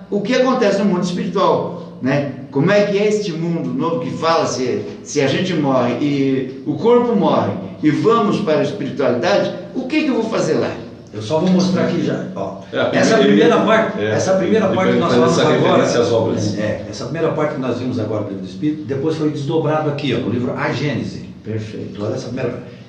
o que acontece no mundo espiritual, né? Como é que é este mundo novo que fala se a gente morre e o corpo morre e vamos para a espiritualidade, o que eu vou fazer lá?
Eu só vou mostrar aqui já. Ó, essa primeira parte que nós falamos agora,
às obras.
essa primeira parte que nós vimos agora do Livro do Espírito, depois foi desdobrado aqui, ó, no livro A Gênese.
Perfeito.
Toda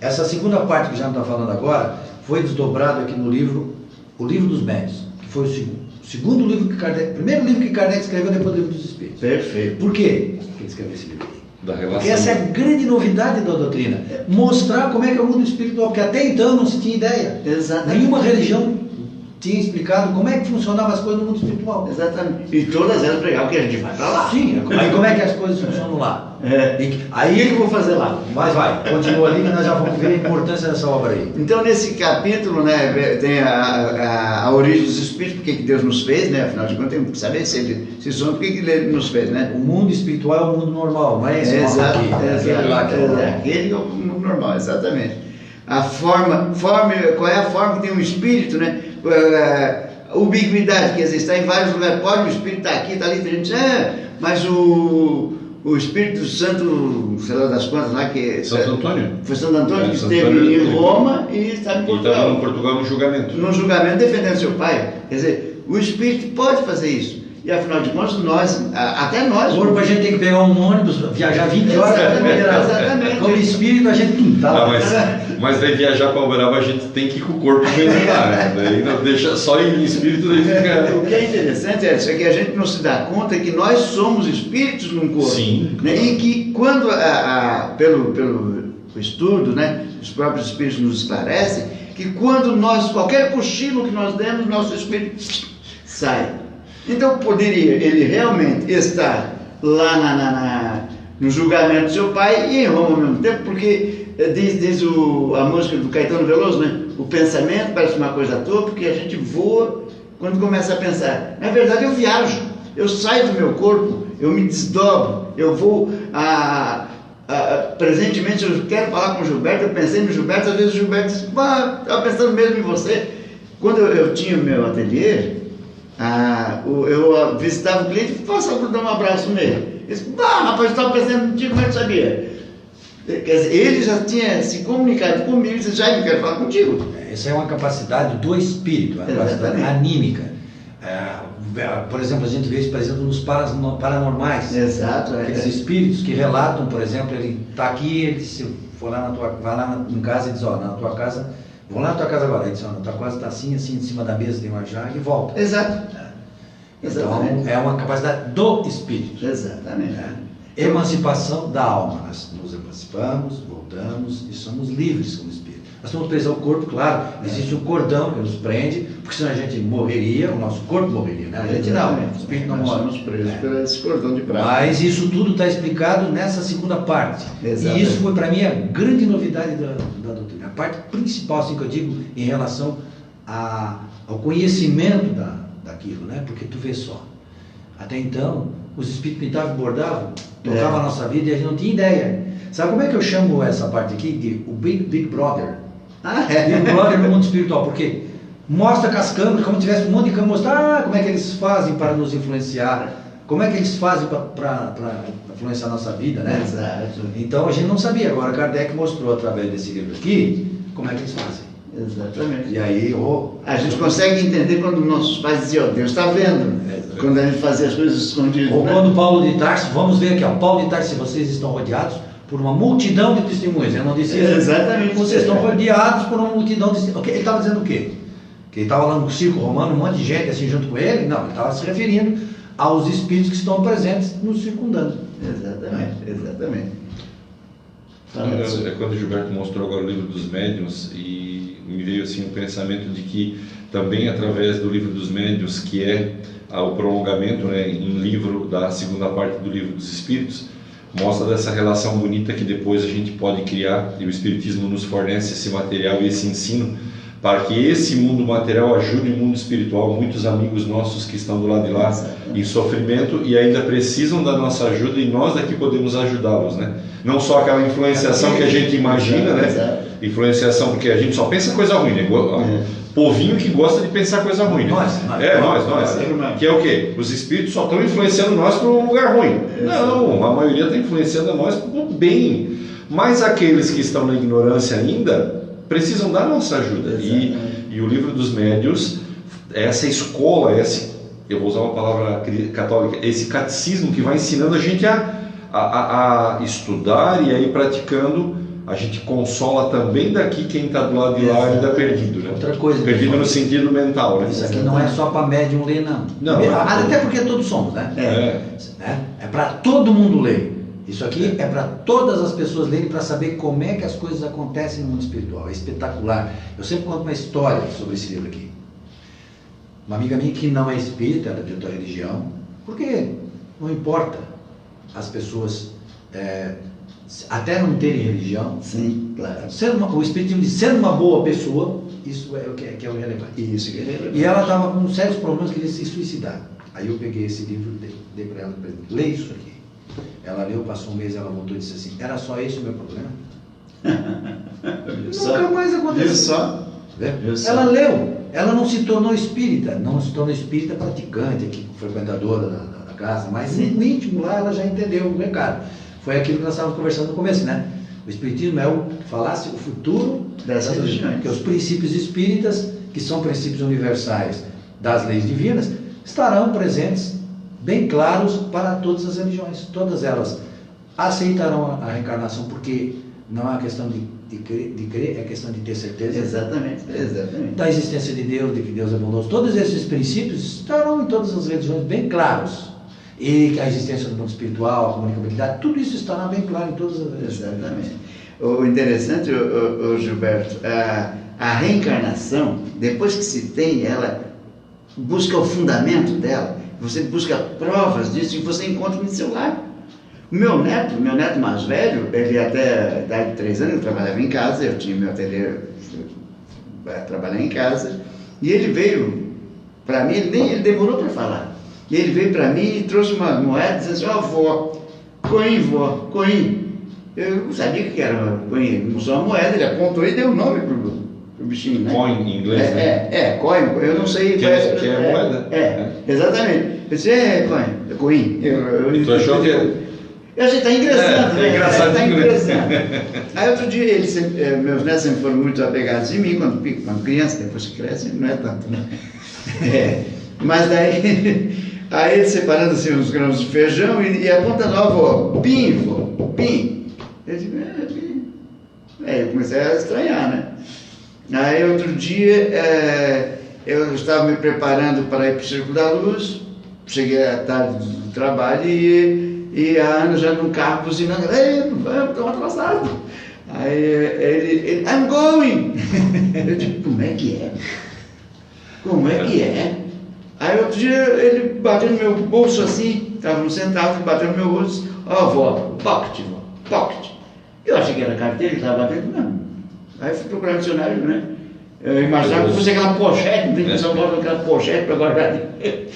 essa segunda parte que já não está falando agora, foi desdobrado aqui no livro, o Livro dos Médiuns, que foi o segundo livro que Kardec, primeiro livro que Kardec escreveu depois do Livro dos Espíritos.
Perfeito.
Por quê que ele escreveu esse livro aí?
Da relação.
Porque essa é a grande novidade da doutrina, mostrar como é que é o mundo espiritual, porque até então não se tinha ideia.
Exatamente.
Nenhuma religião tinha explicado como é que funcionavam as coisas no mundo espiritual.
Exatamente. E todas elas pregavam que a gente vai para lá.
Sim, aí como é que as coisas funcionam lá?
Aí que eu vou fazer lá.
Mas vai, continua ali que nós já vamos ver a importância dessa obra aí.
Então, nesse capítulo, né, tem a origem dos espíritos, porque que Deus nos fez, né? Afinal de contas, tem que saber se somos, porque que Ele nos fez, né?
O mundo espiritual é o mundo normal, não é esse
Exato,
aqui, aquele lá que é o normal.
aquele é o mundo normal, exatamente. A forma, qual é a forma que tem um espírito, né? Ubiquidade, quer dizer, está em vários lugares. Pode o espírito estar aqui, está ali, tem gente, mas o Espírito Santo, sei lá das quantas lá, que...
Santo Antônio.
Foi Santo Antônio que
Santo
esteve
Antônio,
em Roma e está em
E
Portugal.
estava no Portugal no julgamento.
No julgamento defendendo seu pai. Quer dizer, o Espírito pode fazer isso. E afinal de contas, até nós...
Por a gente tem que pegar um ônibus, viajar 20 horas.
Exatamente.
Como espírito a gente tá lá.
Mas daí viajar para Uberaba a gente tem que ir com o corpo mesmo lá, né? Daí não deixa só ir em espírito, daí fica...
O que é interessante é que a gente não se dá conta que nós somos espíritos num corpo.
Sim.
Né? E que quando, pelo estudo, né, os próprios espíritos nos esclarecem, que quando qualquer cochilo que nós demos, nosso espírito sai. Então poderia ele realmente estar lá no julgamento do seu pai e em Roma ao mesmo tempo, porque diz a música do Caetano Veloso, né? O pensamento parece uma coisa à toa, porque a gente voa quando começa a pensar. Na verdade eu viajo, eu saio do meu corpo, eu me desdobro, eu vou presentemente eu quero falar com o Gilberto, eu pensei no Gilberto, às vezes o Gilberto diz, estava pensando mesmo em você. Quando eu tinha o meu ateliê, eu visitava o cliente e passava para dar um abraço nele. Ele disse, rapaz, estava pensando contigo, como é que sabia? Quer dizer, ele já tinha se comunicado comigo e disse, Jaime, eu quero falar contigo.
Essa é uma capacidade do espírito, uma capacidade anímica. Por exemplo, a gente vê isso, por exemplo, nos paranormais.
Exato.
Aqueles espíritos que relatam, por exemplo, ele está aqui, ele se for lá vai lá em casa e diz, na tua casa, vou lá na tua casa agora, ele diz, na tua casa está assim, em cima da mesa tem uma jarra e volta.
Exato.
Então, é uma capacidade do espírito.
Exatamente.
Emancipação da alma. Nós nos emancipamos, voltamos e somos livres como espírito. Nós estamos presos ao corpo, claro, existe um cordão que nos prende, porque senão a gente morreria, o nosso corpo morreria, né? A gente não, o espírito não morre.
Nós somos presos por esse cordão de prata.
Mas isso tudo está explicado nessa segunda parte.
Exatamente.
E isso foi para mim a grande novidade da doutrina. A parte principal, assim que eu digo, em relação ao conhecimento daquilo, né? Porque tu vê só, até então, os espíritos pintavam e bordavam, tocavam a nossa vida e a gente não tinha ideia. Sabe como é que eu chamo essa parte aqui de o Big Brother? Big Brother no mundo espiritual, porque mostra com as câmeras, como se tivesse um monte de câmeras, mostrar como é que eles fazem para nos influenciar, como é que eles fazem para influenciar a nossa vida, né?
Exato.
Então a gente não sabia, agora Kardec mostrou através desse livro aqui, como é que eles fazem.
Exatamente.
E aí,
a gente consegue entender quando nossos pais diziam, Deus está vendo, quando a gente fazia as coisas escondidas.
Ou quando Paulo de Tarso, vamos ver aqui, ó, Paulo de Tarso, vocês estão rodeados por uma multidão de testemunhas. Eu não disse isso.
Exatamente.
Vocês estão rodeados por uma multidão de testemunhas. Ele estava dizendo o quê? Que ele estava lá no circo romano, um monte de gente assim junto com ele? Não, ele estava se referindo aos espíritos que estão presentes nos circundando.
Exatamente.
É quando o Gilberto mostrou agora o livro dos médiuns, e me veio assim um pensamento de que também através do livro dos médiuns, que é o prolongamento, né, em livro da segunda parte do livro dos espíritos, mostra dessa relação bonita que depois a gente pode criar, e o Espiritismo nos fornece esse material e esse ensino para que esse mundo material ajude o mundo espiritual. Muitos amigos nossos que estão do lado de lá em sofrimento e ainda precisam da nossa ajuda, e nós daqui podemos ajudá-los, né? Não só aquela influenciação que a gente imagina, né? Influenciação, porque a gente só pensa coisa ruim, né? Povinho que gosta de pensar coisa ruim, né? Nós. Que é o quê? Os espíritos só estão influenciando nós para um lugar ruim. Não, a maioria está influenciando nós para o bem. Mas aqueles que estão na ignorância ainda precisam da nossa ajuda. E o livro dos médiuns, essa escola, eu vou usar uma palavra católica, esse catecismo que vai ensinando a gente a estudar e a ir praticando. A gente consola também daqui quem está do lado de lá ainda perdido, né?
Outra coisa,
perdido no sentido mental, né?
Isso aqui não é só para médium ler, não. Até porque todos somos, né? É para todo mundo ler. Isso aqui é para todas as pessoas lerem, para saber como é que as coisas acontecem no mundo espiritual. É espetacular. Eu sempre conto uma história sobre esse livro aqui. Uma amiga minha que não é espírita, ela é de outra religião, porque não importa as pessoas até não terem religião.
Sim, claro.
O espiritismo diz ser uma boa pessoa, isso é o que é o relevante.
Isso que é relevante.
E ela estava com sérios problemas, queria se suicidar. Aí eu peguei esse livro e dei para ela, lê isso aqui. Ela leu, passou um mês, ela voltou e disse assim, era só esse o meu problema? Nunca mais aconteceu. Ela leu, ela não se tornou espírita, praticante, aqui, frequentadora da casa, mas no íntimo lá ela já entendeu o recado. Foi aquilo que nós estávamos conversando no começo, né? O espiritismo é o futuro das religiões, porque os princípios espíritas, que são princípios universais das leis divinas, estarão presentes bem claros para todas as religiões. Todas elas aceitarão a reencarnação, porque não é uma questão de crer, é questão de ter certeza.
Exatamente.
Da existência de Deus, de que Deus é bondoso. Todos esses princípios estarão em todas as religiões bem claros. E que a existência do mundo espiritual, a comunicabilidade, tudo isso estará bem claro em todas as religiões.
Exatamente. O interessante, Gilberto, a reencarnação, depois que se tem, ela busca o fundamento dela. Você busca provas disso e você encontra no seu lar. O meu neto mais velho, ele até a idade de 3 anos, ele trabalhava em casa, eu tinha meu ateliê para trabalhar em casa, e ele veio para mim, ele demorou para falar. E ele veio para mim e trouxe uma moeda dizendo assim, vó, coim. Eu não sabia o que era coim, ele usou uma moeda, ele apontou e deu o nome pro bichinho, né?
Coin em inglês, né?
Coin, eu não sei.
Que é moeda?
Exatamente. Eu disse, coin.
Tu achou que
eu achei que está ingressando, né?
Engraçado.
Está ingressando. Aí outro dia, meus netos sempre foram muito apegados em mim, quando criança, depois que cresce, não é tanto, né? Mas daí, aí ele separando assim uns grãos de feijão e apontando, avó, pim. Eu digo, pim. Eu comecei a estranhar, né? Aí outro dia, eu estava me preparando para ir para o Círculo da Luz, cheguei à tarde do trabalho e e a Ana já no carro buzinando, ei, vamos, estamos atrasados. Aí ele, I'm going! Eu digo, como é que é? Como é que é? Aí outro dia ele bateu no meu bolso assim, estávamos sentados, bateu no meu bolso, vó, pocket, pocket. Eu achei que era carteira, ele estava batendo, não. Aí fui procurar no dicionário, né? Eu imaginava que fosse aquela pochete, não tem que São Paulo aquela pochete para guardar. Eu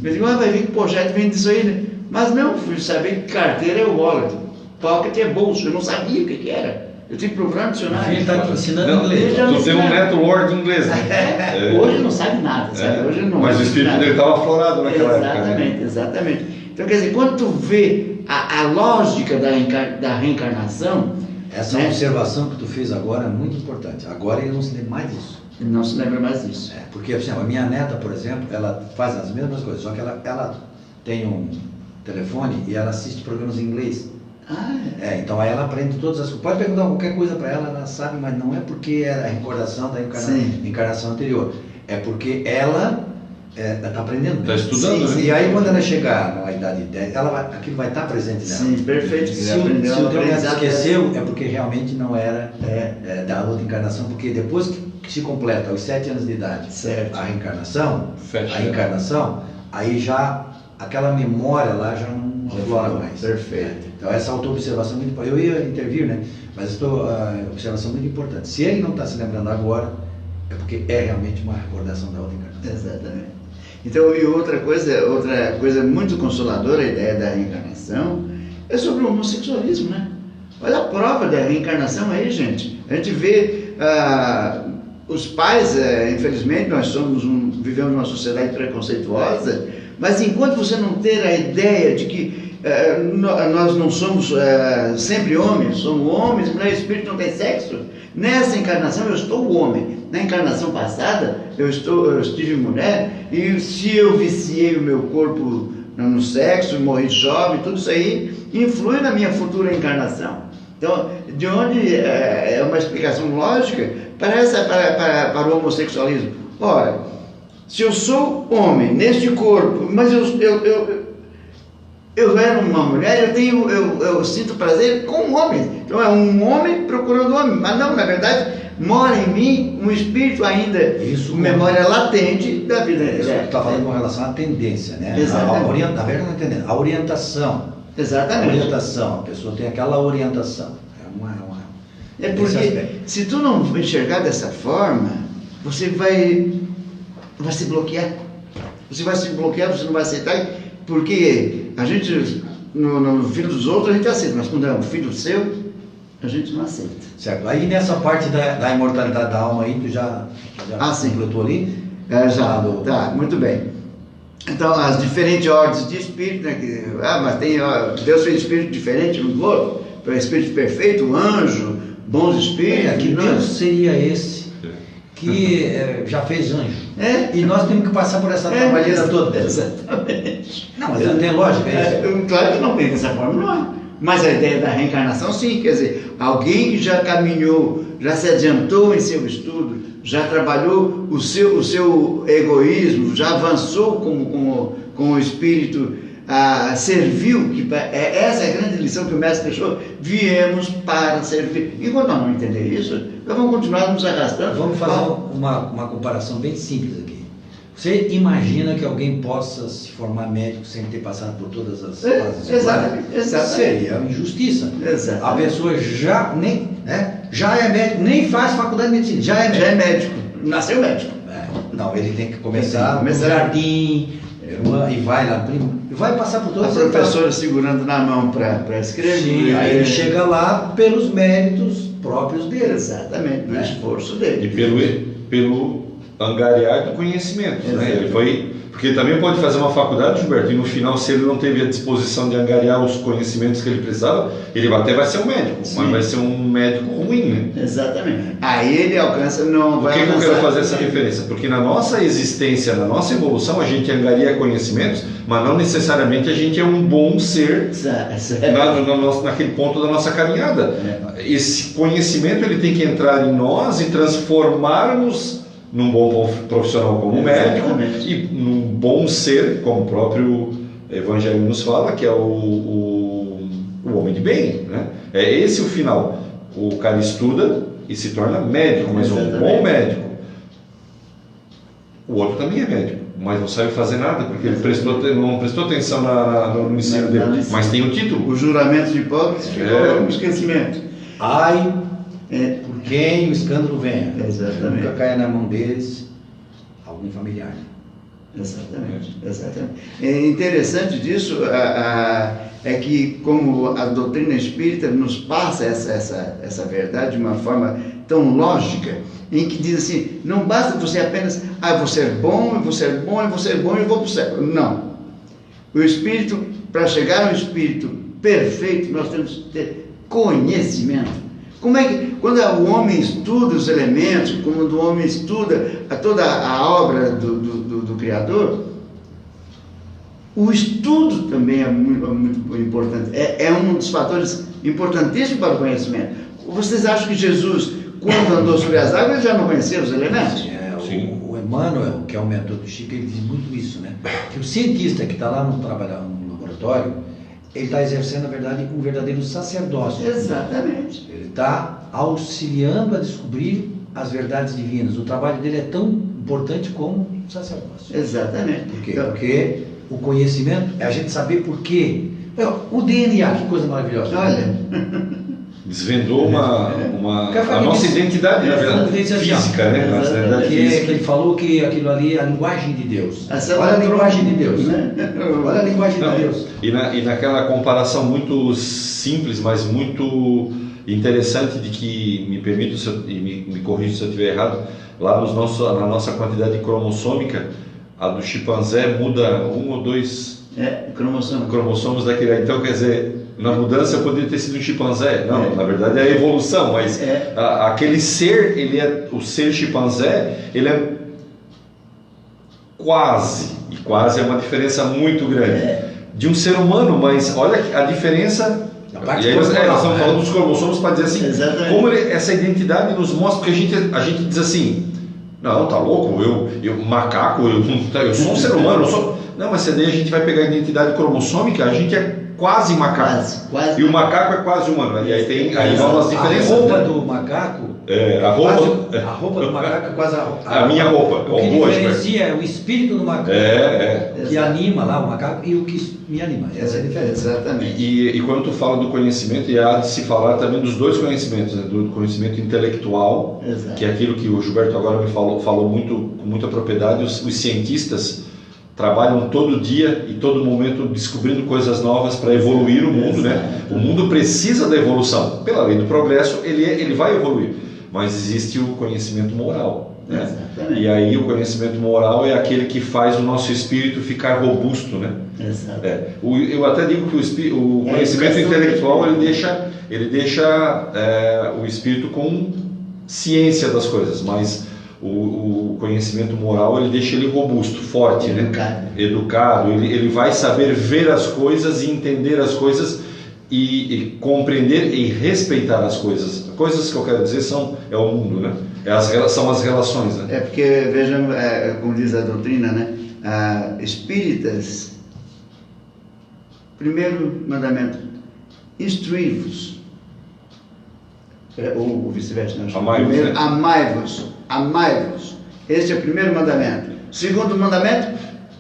digo, vai vir que pochete vem disso aí, né? Mas não, fui saber que carteira é o wallet, pocket é bolso, eu não sabia o que era. Eu tive que procurar no dicionário.
Ele está ensinando inglês.
Tu tem um neto Lord inglês, né?
Hoje não sabe nada, sabe? Hoje não.
Mas o espírito dele estava aflorado naquela época.
Exatamente, exatamente. Então, quer dizer, quando tu vê a lógica da reencarnação...
Essa observação que tu fez agora é muito importante. Agora ele não se lembra mais disso.
Ele não se lembra mais disso.
Porque assim, a minha neta, por exemplo, ela faz as mesmas coisas, só que ela tem um telefone e ela assiste programas em inglês. Então aí ela aprende todas as coisas. Pode perguntar qualquer coisa para ela, ela sabe, mas não é porque é a recordação da encarnação anterior. É porque ela está aprendendo.
Está estudando,
sim,
né?
E aí quando ela chegar na idade de 10, aquilo vai estar presente nela.
Sim, perfeito.
Se o teu neto esqueceu, é porque realmente não era da outra encarnação, porque depois que se completa os 7 anos de idade, a reencarnação, aí já aquela memória lá já não aflora mais.
Perfeito.
Então essa auto-observação é muito importante. Eu ia intervir, né? Mas observação muito importante. Se ele não está se lembrando agora, é porque é realmente uma recordação da outra encarnação.
Exatamente. Então, e outra coisa muito consoladora, a ideia da reencarnação, é sobre o homossexualismo, né? Olha a prova da reencarnação aí, gente. A gente vê os pais, infelizmente, nós vivemos numa sociedade preconceituosa, mas enquanto você não ter a ideia de que nós não somos sempre homens, somos homens, mulher e espírito não tem sexo, nessa encarnação eu estou homem, na encarnação passada eu estive mulher, e se eu viciei o meu corpo no sexo, morri jovem, tudo isso aí influi na minha futura encarnação. Então, de onde é uma explicação lógica para o homossexualismo? Ora, se eu sou homem neste corpo, mas eu era uma mulher, eu sinto prazer com um homem. Então é um homem procurando homem, mas não, na verdade, mora em mim um espírito ainda, memória latente da vida.
Isso que tu está falando com relação à tendência, né?
Exatamente.
Na verdade, não entendendo. A orientação.
Exatamente.
A orientação, a pessoa tem aquela orientação.
É porque se tu não enxergar dessa forma, você vai se bloquear. Você vai se bloquear, você não vai aceitar, porque a gente, no filho dos outros, a gente aceita, mas quando é um filho seu, a gente não aceita.
Certo. Aí nessa parte da imortalidade da alma aí, tu já completou ali?
Tá, muito bem. Então, as diferentes ordens de espírito, né? Mas Deus fez espírito diferente um do outro, para espírito perfeito, anjo, bons espíritos.
Que Deus seria esse que já fez anjo. E nós temos que passar por essa trabalheira toda.
Exatamente.
Não, mas não tem lógica isso?
Claro que não tem dessa forma, não é. Mas a ideia da reencarnação, sim, quer dizer, alguém que já caminhou, já se adiantou em seu estudo, já trabalhou o seu egoísmo, já avançou com o espírito, serviu, essa é a grande lição que o mestre deixou, viemos para servir. Enquanto nós não entender isso, nós vamos continuar nos arrastando.
Vamos fazer uma comparação bem simples aqui. Você imagina que alguém possa se formar médico sem ter passado por todas as fases?
Exatamente.
Seria uma injustiça.
Exatamente.
A pessoa já é médico, nem faz faculdade de medicina, já é médico.
Nasceu médico.
Não, ele tem que começar no jardim, e vai lá, vai passar por todas
as professora segurando na mão para escrever.
Sim, aí ele chega lá pelos méritos próprios dele.
Exatamente, do esforço dele.
E pelo angariar do conhecimento, né? Ele foi, porque também pode fazer uma faculdade, Gilberto, e no final, se ele não teve a disposição de angariar os conhecimentos que ele precisava, ele até vai ser um médico, mas vai ser um médico ruim, né?
Exatamente. Aí ele alcança, não vai
alcançar. Por que eu quero fazer essa referência? Porque na nossa existência, na nossa evolução, a gente angaria conhecimentos, mas não necessariamente a gente é um bom ser naquele ponto da nossa caminhada. Esse conhecimento ele tem que entrar em nós e transformar-nos num bom profissional como médico e num bom ser, como o próprio Evangelho nos fala, que é o É esse o final. O cara estuda e se torna médico, mas um bom médico. O outro também é médico, mas não sabe fazer nada, porque ele não prestou atenção no ensino dele, mas tem o título.
O juramento de Hipócrates ficou no esquecimento.
Ai, por quem o escândalo venha.
Exatamente.
Nunca caia na mão deles algum familiar.
Exatamente. É interessante disso é que, como a doutrina espírita nos passa essa verdade de uma forma tão lógica, em que diz assim, não basta você apenas, eu vou ser bom, eu vou ser bom, eu vou ser bom e vou para o céu. Não. O espírito, para chegar ao espírito perfeito, nós temos que ter conhecimento. Como é que, quando o homem estuda os elementos, quando o homem estuda toda a obra do Criador, o estudo também é muito importante. É um dos fatores importantíssimos para o conhecimento. Vocês acham que Jesus, quando andou sobre as águas, ele já não conhecia os elementos?
Sim.
O Emmanuel, que é o mentor do Chico, ele diz muito isso, né? Que o cientista que está lá no laboratório, ele está exercendo, na verdade, um verdadeiro sacerdócio.
Exatamente.
Ele está auxiliando a descobrir as verdades divinas. O trabalho dele é tão importante como o sacerdócio.
Exatamente.
Por quê? Porque o conhecimento é a gente saber por quê. O DNA, que coisa maravilhosa.
Olha.
Desvendou a nossa identidade, na verdade, física, né?
Que ele falou que aquilo ali é a linguagem de Deus. Olha a linguagem de Deus. Olha a linguagem de Deus.
E naquela comparação muito simples, mas muito interessante, de que, me permito, me corrija se eu estiver errado, lá na nossa quantidade cromossômica, a do chimpanzé muda 1 ou 2 cromossomos daquele. Então, quer dizer, na mudança poderia ter sido um chimpanzé. Não, na verdade é a evolução, mas aquele ser, o ser chimpanzé, ele é quase é uma diferença muito grande de um ser humano, mas olha a diferença. E aí nós estamos falando dos cromossomos para dizer assim, como essa identidade nos mostra, porque a gente diz assim, não, tá louco, eu macaco, eu sou um ser humano, não, mas daí a gente vai pegar a identidade cromossômica, a gente é quase macaco. Quase. E o macaco é quase humano. E aí vão as diferenças.
A roupa do macaco. A roupa do macaco é quase
a minha roupa.
O que diferencia é o espírito do macaco. Que anima lá o macaco e o que me anima. Essa é a diferença.
Exatamente.
E quando tu fala do conhecimento, e há de se falar também dos dois conhecimentos, né? Do conhecimento intelectual, que é aquilo que o Gilberto agora me falou muito, com muita propriedade, os cientistas trabalham todo dia e todo momento descobrindo coisas novas para evoluir o mundo, né? O mundo precisa da evolução. Pela lei do progresso, ele vai evoluir. Mas existe o conhecimento moral, né? E aí o conhecimento moral é aquele que faz o nosso espírito ficar robusto, né? Eu até digo que o conhecimento intelectual ele deixa o espírito com ciência das coisas, mas o conhecimento moral ele deixa ele robusto, forte, educado. Ele vai saber ver as coisas e entender as coisas e compreender e respeitar as coisas. Coisas que eu quero dizer é o mundo, né? São as relações, né?
Porque vejam, como diz a doutrina, né? Espíritas, primeiro mandamento, instruí-vos, ou vice-versa, primeiro, amai-vos. Este é o primeiro mandamento. Segundo mandamento,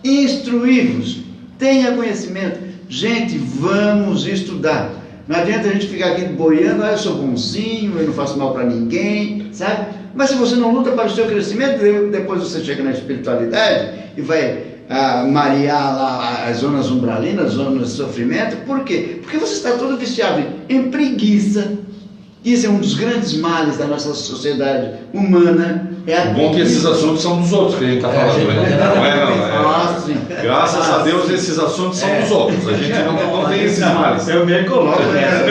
instruí-vos. Tenha conhecimento. Gente, vamos estudar. Não adianta a gente ficar aqui boiando, eu sou bonzinho, eu não faço mal para ninguém, sabe? Mas se você não luta para o seu crescimento, depois você chega na espiritualidade e vai marear lá as zonas umbralinas, as zonas de sofrimento. Por quê? Porque você está todo viciado em preguiça. Isso é um dos grandes males da nossa sociedade humana.
O bom é que esses assuntos são dos outros que a gente está falando. Graças a Deus esses assuntos são dos outros. A gente não tem esses males.
Eu me coloco nessa.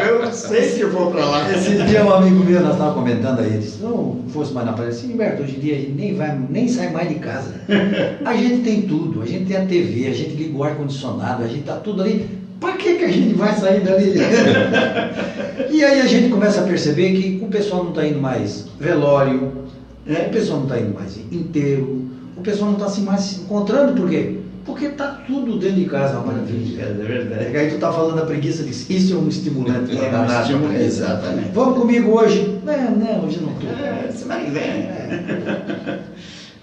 Eu sei que eu vou para lá.
Esse dia um amigo meu, nós estávamos comentando aí, disse, não fosse mais na praia, assim, Humberto, hoje em dia a gente nem sai mais de casa. A gente tem tudo, a gente tem a TV, a gente liga o ar-condicionado, a gente está tudo ali. Para que a gente vai sair dali? E aí a gente começa a perceber que o pessoal não está indo mais velório, o pessoal não está indo mais inteiro, o pessoal não está mais se encontrando, por quê? Porque está tudo dentro de casa, uma maravilha.
É verdade.
Aí tu está falando da preguiça, isso é um estimulante.
Exatamente.
Vamos comigo hoje? Não, hoje não estou.
Semana que vem.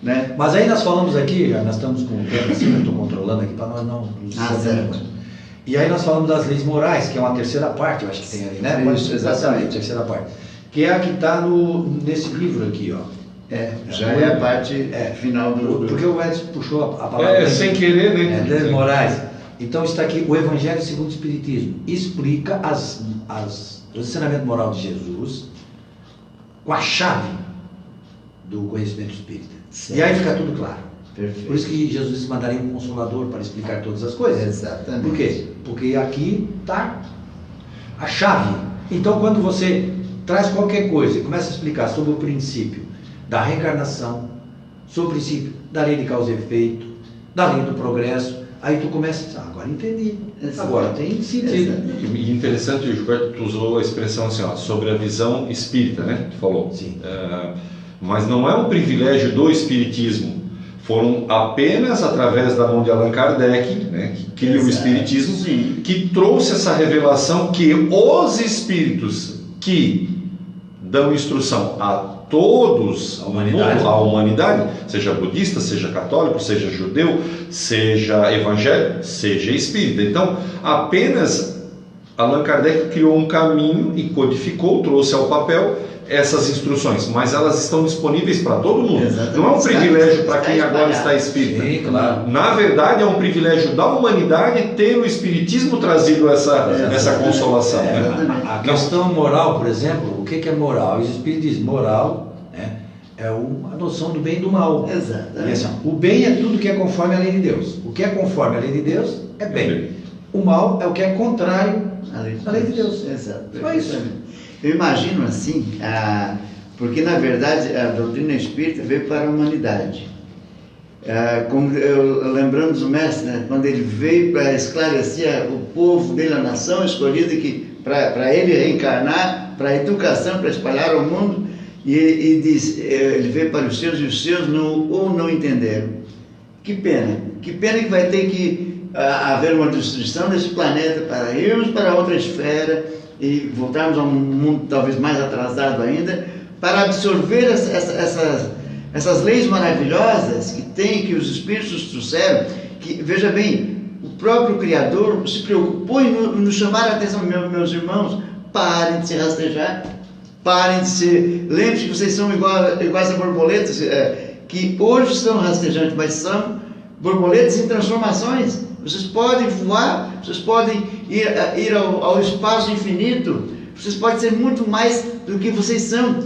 Né?
Mas aí nós falamos aqui, nós estamos com o tempo assim, eu estou controlando aqui para nós não nos
certo.
E aí nós falamos das leis morais, que é uma terceira parte, eu acho que tem ali, né?
Isso, exatamente.
Terceira parte. Que é a que está nesse livro aqui, ó.
Já é a parte final do...
Porque o Edson puxou a palavra...
sem querer, né?
Leis morais. Então está aqui, o Evangelho segundo o Espiritismo explica o ensinamento moral de Jesus com a chave do conhecimento espírita.
Certo.
E aí fica tudo claro.
Perfeito.
Por isso que Jesus mandaria um Consolador para explicar todas as coisas.
Exatamente.
Por quê? Porque aqui está a chave. Então quando você traz qualquer coisa e começa a explicar sobre o princípio da reencarnação, sobre o princípio da lei de causa e efeito, da lei do progresso, aí tu começa a agora entendi. Agora tem sentido.
E interessante, Gilberto, tu usou a expressão assim, ó, sobre a visão espírita, né? Tu falou.
Sim.
Mas não é um privilégio do espiritismo. Foram apenas através da mão de Allan Kardec, né, que cria o espiritismo,
Sim.
que trouxe essa revelação que os espíritos que dão instrução a todos, a humanidade, seja budista, seja católico, seja judeu, seja evangélico, seja espírita. Então, apenas Allan Kardec criou um caminho e codificou, trouxe ao papel essas instruções, mas elas estão disponíveis para todo mundo.
Exatamente.
Não é um privilégio para quem agora está espírita.
Sim, claro.
Na verdade, é um privilégio da humanidade ter o espiritismo trazido essa consolação. Né?
A questão moral, por exemplo, o que é moral? Os espíritos dizem moral, né, é a noção do bem e do mal.
Exatamente.
E assim, o bem é tudo que é conforme à lei de Deus. O que é conforme à lei de Deus é bem. O mal é o que é contrário à lei de Deus.
Exato.
Só isso.
Eu imagino assim, porque na verdade a doutrina espírita veio para a humanidade. Lembramos o mestre, né, quando ele veio para esclarecer o povo dele, a nação escolhida, que para ele reencarnar, para a educação, para espalhar ao mundo, e diz, ele veio para os seus e os seus não entenderam. Que pena que vai ter que haver uma destruição desse planeta para irmos para outra esfera e voltarmos a um mundo talvez mais atrasado ainda, para absorver essas leis maravilhosas que os espíritos nos trouxeram, que, veja bem, o próprio Criador se preocupou em nos chamar a atenção. Meus irmãos, parem de se rastejar, parem de ser, lembre-se que vocês são iguais a borboletas, que hoje são rastejantes, mas são borboletas em transformações. Vocês podem voar, vocês podem ir ao espaço infinito, vocês podem ser muito mais do que vocês são.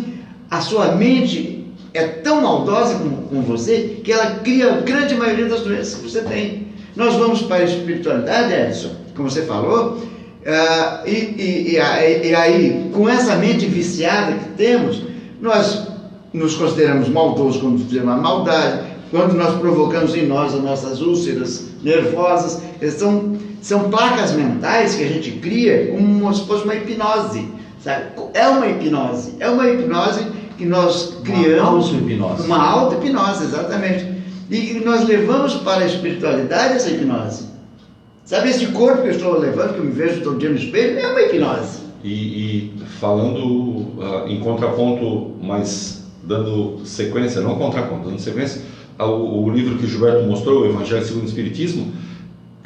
A sua mente é tão maldosa com você que ela cria a grande maioria das doenças que você tem. Nós vamos para a espiritualidade, Edson, como você falou, e aí, com essa mente viciada que temos, nós nos consideramos maldosos quando fizemos uma maldade, quando nós provocamos em nós as nossas úlceras nervosas. São placas mentais que a gente cria como se fosse uma hipnose, sabe? É uma hipnose que nós criamos. Uma auto-hipnose, exatamente. E que nós levamos para a espiritualidade essa hipnose. Sabe, esse corpo que eu estou levando, que eu me vejo todo dia no espelho, é uma hipnose.
E falando em contraponto, mas dando sequência, não contraponto, dando sequência, o livro que o Gilberto mostrou, o Evangelho segundo o Espiritismo,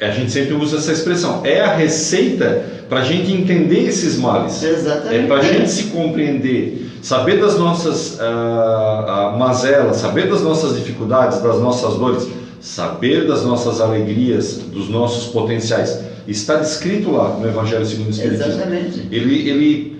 a gente sempre usa essa expressão, é a receita para a gente entender esses males.
Exatamente.
É para a gente se compreender, saber das nossas mazelas, saber das nossas dificuldades, das nossas dores, saber das nossas alegrias, dos nossos potenciais. Está descrito lá no Evangelho segundo o Espiritismo.
Exatamente.
Ele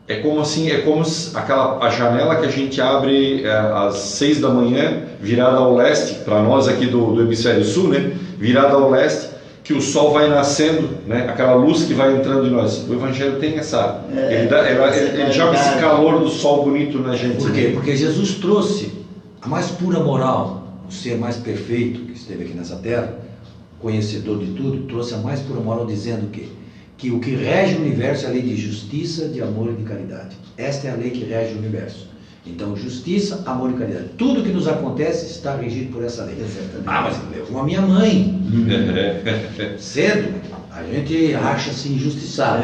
é como assim, a janela que a gente abre às 6 da manhã, virada ao leste, para nós aqui do hemisfério sul, né? Virada ao leste, que o sol vai nascendo, né? Aquela luz que vai entrando em nós. O Evangelho tem essa... ele joga esse calor do sol bonito na gente.
Por quê? Porque Jesus trouxe a mais pura moral, o ser mais perfeito que esteve aqui nessa terra, conhecedor de tudo, trouxe a mais pura moral dizendo que o que rege o universo é a lei de justiça, de amor e de caridade. Esta é a lei que rege o universo. Então, justiça, amor e caridade. Tudo que nos acontece está regido por essa lei.
Exatamente.
Mas eu com a minha mãe, cedo, a gente acha-se injustiçado.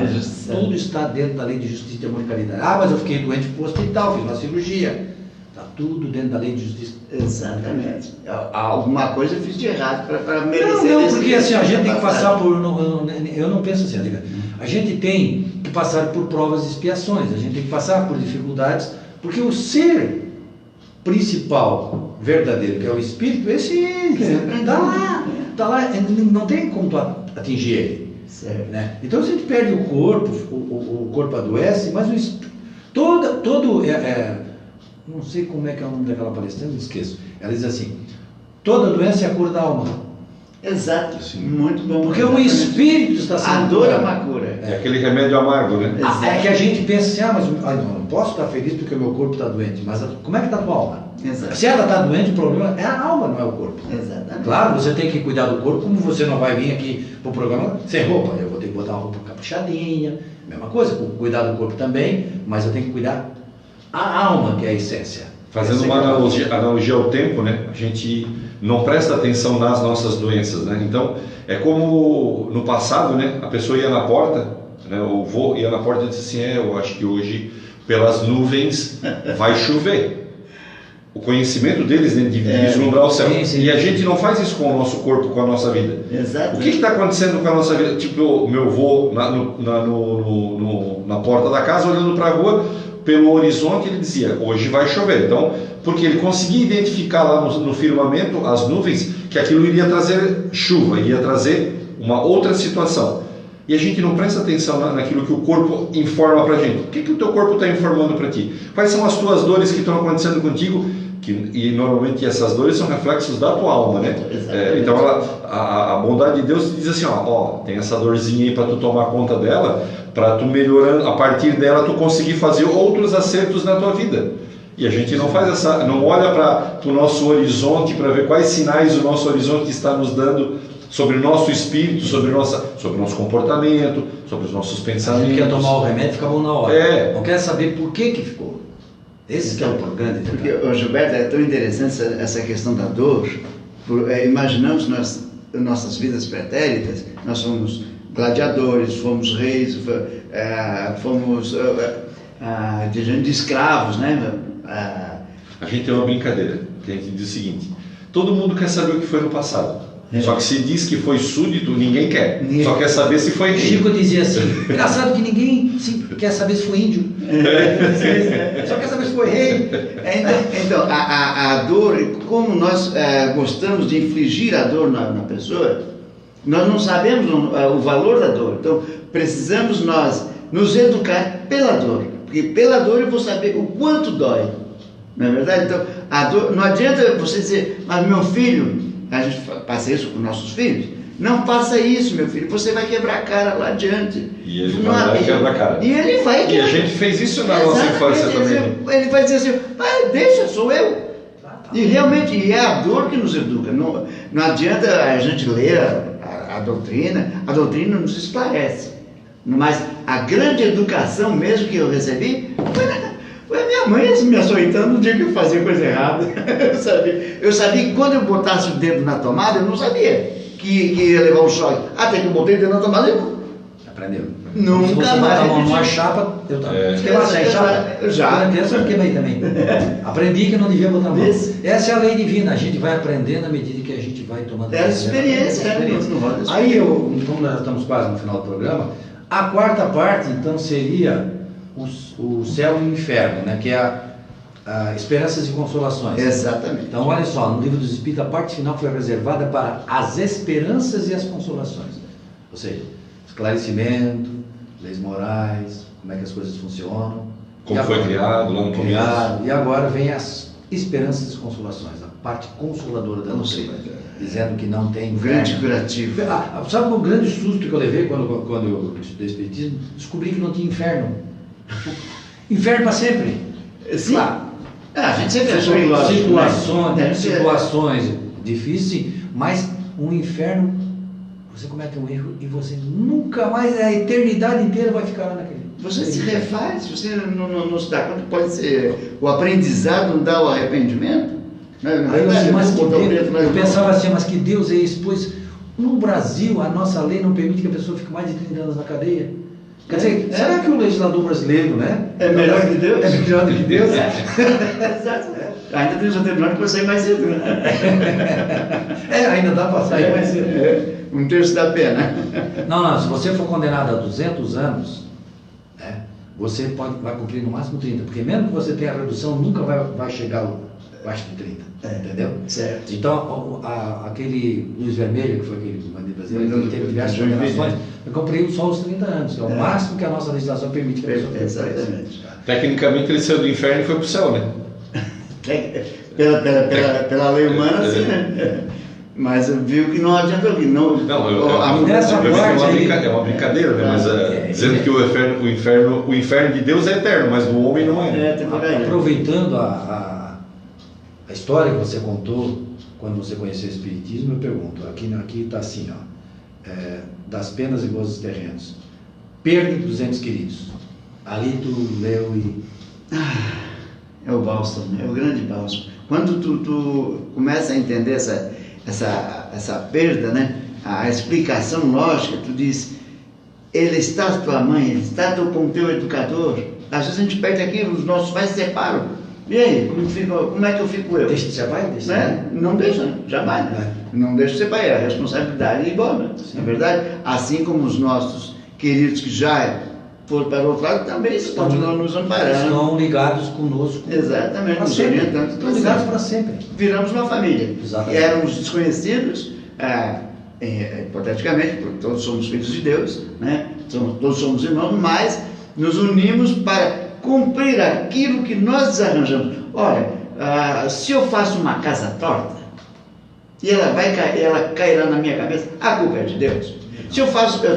Tudo está dentro da lei de justiça, amor e caridade. Mas eu fiquei doente para o hospital, fiz uma cirurgia. Está tudo dentro da lei de justiça.
Exatamente. Alguma coisa eu fiz de errado para merecer.
Não, porque assim, a gente tem que passar por... Eu não penso assim, a gente tem que passar por provas e expiações, a gente tem que passar por dificuldades, porque o ser principal, verdadeiro, que é o Espírito, esse está lá, não tem como tu atingir ele.
Certo.
Né? Então, se a gente perde o corpo, o corpo adoece, mas o Espírito, não sei como é que é o nome daquela palestrante, esqueço. Ela diz assim, toda doença é a cura da alma.
Exato,
sim.
muito bom.
Porque o Espírito está sendo
a dor é
curado.
uma cura.
É aquele remédio amargo, né?
É que a gente pensa assim, não posso estar feliz porque o meu corpo está doente, mas como é que está a tua alma?
Exato.
Se ela está doente, o problema é a alma, não é o corpo.
Exatamente.
Claro, você tem que cuidar do corpo, como você não vai vir aqui para o programa sem roupa. Eu vou ter que botar uma roupa caprichadinha, mesma coisa, cuidar do corpo também, mas eu tenho que cuidar a alma, que é a essência.
Fazendo uma analogia ao tempo, né? A gente não presta atenção nas nossas doenças, né? Então, é como no passado, né? A pessoa ia na porta, né? O vô ia na porta e disse assim, eu acho que hoje, pelas nuvens, vai chover. O conhecimento deles, né, de vislumbrar o céu.
Sim.
E a gente não faz isso com o nosso corpo, com a nossa vida.
Exato.
O que está acontecendo com a nossa vida? Tipo, meu vô na porta da casa, olhando para a rua, pelo horizonte, ele dizia, hoje vai chover. Então, porque ele conseguia identificar lá no firmamento as nuvens, que aquilo iria trazer chuva, iria trazer uma outra situação. E a gente não presta atenção naquilo que o corpo informa para a gente. O que o teu corpo está informando para ti? Quais são as tuas dores que estão acontecendo contigo? E normalmente essas dores são reflexos da tua alma, né? Então a bondade de Deus diz assim, tem essa dorzinha aí para tu tomar conta dela, para tu melhorando, a partir dela tu conseguir fazer outros acertos na tua vida. E a gente não faz não olha para o nosso horizonte para ver quais sinais o nosso horizonte está nos dando sobre o nosso espírito, sobre o nosso comportamento, sobre os nossos
A
pensamentos.
gente quer tomar o remédio e fica bom na hora.
É.
Não quer saber por que ficou. Esse que é o grande detalhe.
Porque, Gilberto, é tão interessante essa questão da dor. Imaginamos nossas vidas pretéritas, nós somos gladiadores, fomos reis, fomos de escravos, né?
A gente tem uma brincadeira, que a gente diz o seguinte, todo mundo quer saber o que foi no passado. Só que se diz que foi súdito, ninguém quer. Só quer saber se foi rei.
Chico dizia assim, engraçado que ninguém quer saber se foi índio. Só quer saber se foi rei.
Então, a dor, como nós gostamos de infligir a dor na pessoa, nós não sabemos o valor da dor. Então, precisamos nós nos educar pela dor. Porque pela dor eu vou saber o quanto dói. Não é verdade? Então, a dor, não adianta você dizer, mas meu filho... A gente passa isso com nossos filhos. Não faça isso, meu filho, você vai quebrar a cara lá adiante.
E ele vai lá e quebra a cara.
E ele vai
E a gente fez isso na nossa infância também.
Ele vai dizer assim, deixa, sou eu. E realmente é a dor que nos educa. Não adianta a gente ler a doutrina nos esclarece. Mas a grande educação mesmo que eu recebi foi a minha mãe me açoitando no dia que eu fazia coisa errada. Eu sabia que quando eu botasse o dedo na tomada, eu não sabia que ia levar um choque. Até que eu botei o dedo na tomada e
Aprendeu.
Nunca
Se você
mais
botar
repetiu.
uma chapa, eu também. Você
Eu
sem chapa?
já.
Eu queimei também. Aprendi que eu não devia botar a mão.
Esse.
Essa é a lei divina, a gente vai aprendendo à medida que a gente vai tomando
É a experiência,
experiência. Aí, como nós estamos quase no final do programa, a quarta parte, então, seria o céu e o inferno, né? Que é a esperanças e consolações.
Exatamente.
Então, olha só, no livro dos Espíritos, a parte final foi reservada para as esperanças e as consolações. Ou seja, esclarecimento, leis morais, como é que as coisas funcionam.
Como foi criado lá no começo.
E agora vem as esperanças e consolações, a parte consoladora da doutrina, dizendo que não tem
Um grande
inferno.
curativo.
Sabe o grande susto que eu levei quando eu estudei Espiritismo? Descobri que não tinha inferno. Inferno para sempre.
Sim.
Claro.
A gente sempre achou ilógico, né?
Situações difíceis, mas um inferno, você comete um erro e você nunca mais, a eternidade inteira vai ficar lá naquele.
você se refaz, você não se dá conta, pode ser o aprendizado não dá o arrependimento.
Eu pensava assim, mas que Deus é isso? Pois no Brasil a nossa lei não permite que a pessoa fique mais de 30 anos na cadeia. Quer dizer, será que o legislador brasileiro, né?
É melhor que Deus?
É melhor do que Deus?
Exato. Ainda tem o tribunal que vai sair mais cedo, né?
Ainda dá para sair mais cedo.
Um terço da pena.
Não, se você for condenado a 200 anos, né, você vai cumprir no máximo 30, porque mesmo que você tenha a redução, nunca vai chegar abaixo de 30, entendeu?
Certo.
Então, aquele Luz Vermelha, que foi aquele bandido brasileiro, que teve diversas condenações, cumpriu só os 30 anos, que é o máximo que a nossa legislação permite que a pessoa tenha.
Exatamente.
Tecnicamente ele saiu do inferno e foi para o céu, né?
Pela lei humana, sim, né? Mas viu que não adiantou.
É uma brincadeira, né? Mas dizendo que o inferno de Deus é eterno, mas do homem não é.
Aproveitando a história que você contou quando você conheceu o Espiritismo, eu pergunto, aqui está assim, ó, das penas e gozos terrenos, perda dos entes queridos. Ali tu leu e...
É o bálsamo, é o grande bálsamo. Quando tu começa a entender essa perda, né? A explicação lógica, tu diz, ele está com tua mãe, ele está com o teu educador. Às vezes a gente perde aqui, os nossos pais se separam. E aí, como é que eu fico eu?
Deixa de ser pai?
Né? Não deixa, jamais. Não deixa de ser pai, é a responsabilidade é igual, né? Na verdade, assim como os nossos queridos que já foram para o outro lado, também continuam nos amparando.
Estão ligados conosco.
Exatamente, nos orientando.
Estão ligados para sempre.
Viramos uma família.
Exatamente.
Éramos desconhecidos, hipoteticamente, porque todos somos filhos de Deus, né? Todos somos irmãos, mas nos unimos para cumprir aquilo que nós desarranjamos. Olha, se eu faço uma casa torta e ela cairá na minha cabeça, a culpa é de Deus. Se eu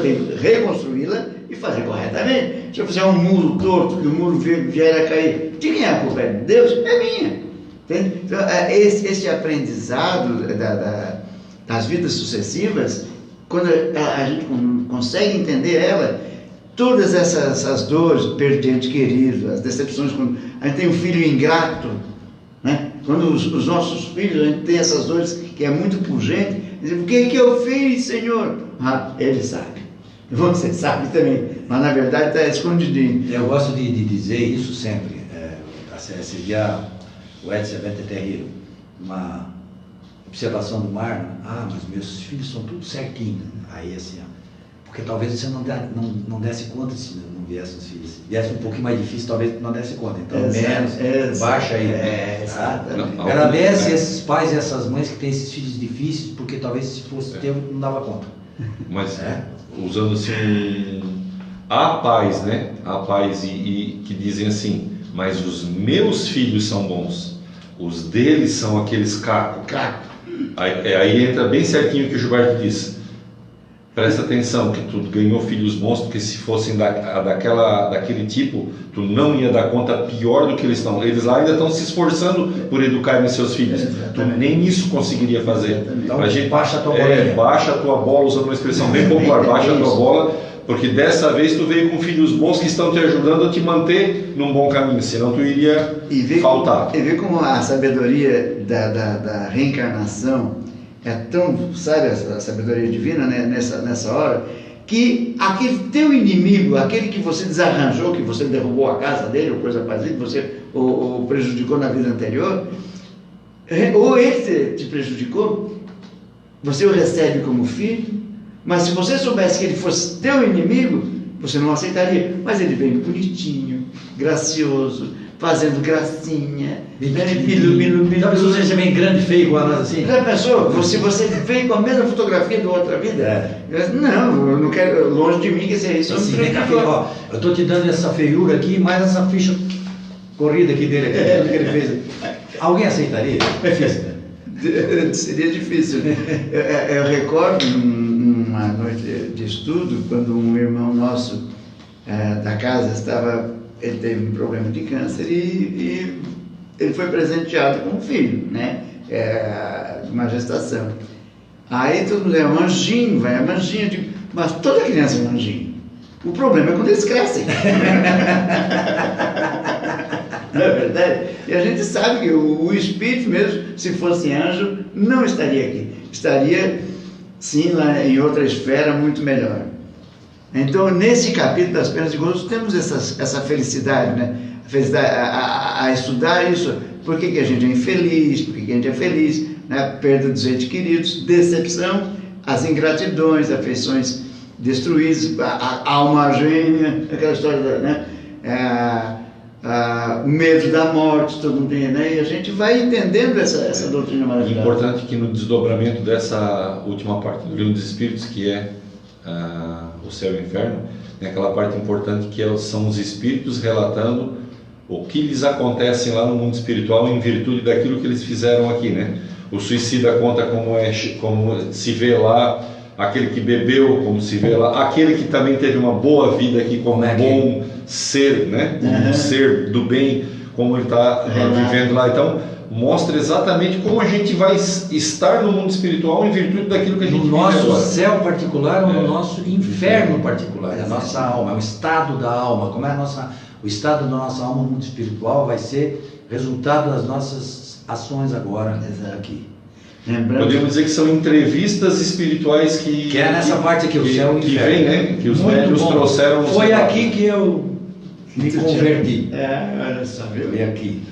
tenho que reconstruí-la e fazer corretamente. Se eu fizer um muro torto, que o muro vier a cair, de quem é a culpa? É de Deus? É minha. Entende? Então, esse aprendizado das vidas sucessivas, quando a gente consegue entender ela, todas essas dores, perder ente querido, as decepções, quando a gente tem um filho ingrato, né? Quando os nossos filhos, a gente tem essas dores que é muito pungente, dizem, o que eu fiz, Senhor? Ele sabe. Você sabe também, mas na verdade está escondidinho.
Eu gosto de dizer isso sempre. Esse dia o Edson Vente Terreiro, uma observação do mar, mas meus filhos são tudo certinho. Aí assim, porque talvez você não desse conta se não viessem os filhos. Se viesse um pouquinho mais difícil, talvez não desse conta. Então, menos, baixa aí. Agradece esses pais e essas mães que têm esses filhos difíceis, porque talvez se fosse teu, não dava conta.
Mas, usando assim, há pais, né? Há pais que dizem assim, mas os meus filhos são bons, os deles são aqueles cacos. Aí entra bem certinho o que o Gilberto disse. Presta atenção que tu ganhou filhos bons, porque se fossem daquele tipo, tu não ia dar conta pior do que eles estão. Eles lá ainda estão se esforçando por educarem seus filhos. Tu nem isso conseguiria fazer.
Então,
a gente
baixa a tua bola.
Baixa a tua bola, usando uma expressão bem popular, baixa a tua bola, porque dessa vez tu veio com filhos bons que estão te ajudando a te manter num bom caminho, senão tu iria faltar.
E vê como a sabedoria da reencarnação é tão, sabe, a sabedoria divina, né, nessa hora, que aquele teu inimigo, aquele que você desarranjou, que você derrubou a casa dele, ou coisa parecida, você o prejudicou na vida anterior, ou ele te prejudicou, você o recebe como filho, mas se você soubesse que ele fosse teu inimigo, você não aceitaria. Mas ele vem bonitinho, gracioso, fazendo gracinha.
Já pensou se você vem grande, feio igual a nós assim?
Já pensou? Se você vem com a mesma fotografia da outra vida? Não, eu não quero, longe de mim que seja isso.
Assim, vem cá, filho, eu estou te dando essa feiura aqui, mais essa ficha corrida aqui dele, tudo que ele fez. Alguém aceitaria?
Seria difícil. Eu recordo uma noite de estudo, quando um irmão nosso da casa ele teve um problema de câncer e ele foi presenteado com um filho, né? Uma gestação. Aí todo mundo é um anjinho, vai, é um anjinho. Mas toda criança é um anjinho. O problema é quando eles crescem. Não é verdade? E a gente sabe que o espírito mesmo, se fosse anjo, não estaria aqui. Estaria, sim, lá em outra esfera muito melhor. Então, nesse capítulo das penas de gozo, temos essa felicidade, né? A estudar isso. Por que a gente é infeliz? Por que a gente é feliz? Né? Perda dos entes queridos, decepção, as ingratidões, afeições destruídas, a alma gêmea, aquela história, né? O medo da morte, todo mundo tem, né? E a gente vai entendendo essa doutrina maravilhosa.
Importante que no desdobramento dessa última parte do Livro dos Espíritos, que é o céu e o inferno, tem aquela parte importante que são os espíritos relatando o que lhes acontece lá no mundo espiritual em virtude daquilo que eles fizeram aqui, né? O suicida conta como se vê lá, aquele que bebeu, como se vê lá, aquele que também teve uma boa vida aqui como um bom ser, né? Um ser do bem, como ele está vivendo lá. Então, mostra exatamente como a gente vai estar no mundo espiritual em virtude daquilo que a gente vive agora.
No nosso céu particular ou no nosso inferno particular, a nossa alma, o estado da alma, como é o estado da nossa alma no mundo espiritual vai ser resultado das nossas ações agora aqui.
Podemos dizer que são entrevistas espirituais que
é nessa parte aqui, o céu e o inferno.
Vem, né? Que os médios trouxeram.
Foi aqui que eu me converti.
Olha só, viu?
Foi aqui.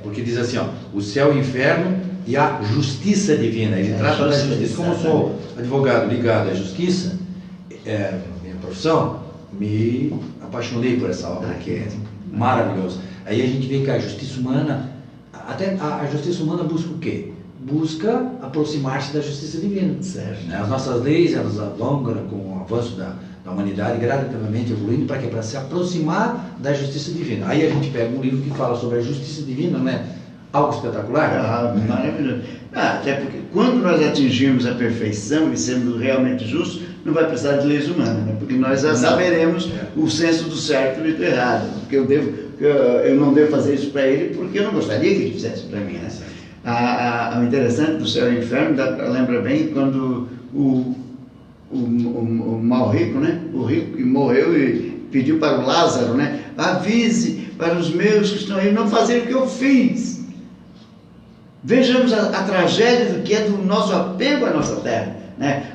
Porque diz assim, ó, o céu e o inferno e a justiça divina. Ele trata da justiça. Como eu sou advogado ligado à justiça, minha profissão, me apaixonei por essa obra que é maravilhosa. Aí a gente vê que a justiça humana, até a justiça humana busca o quê? Busca aproximar-se da justiça divina.
Certo.
As nossas leis, elas alongam com o avanço da humanidade, gradativamente evoluindo, para quê? Para se aproximar da justiça divina. Aí a gente pega um livro que fala sobre a justiça divina, não é algo espetacular?
Maravilhoso. Até porque quando nós atingirmos a perfeição e sermos realmente justos, não vai precisar de leis humanas, né? Porque nós já saberemos o senso do certo e do errado. Porque eu não devo fazer isso para ele porque eu não gostaria que ele fizesse para mim, né? O interessante do céu e do inferno lembra bem quando o mal rico, né? O rico que morreu e pediu para o Lázaro, né? Avise para os meus que estão aí não fazer o que eu fiz. Vejamos a tragédia do que é do nosso apego à nossa terra, né?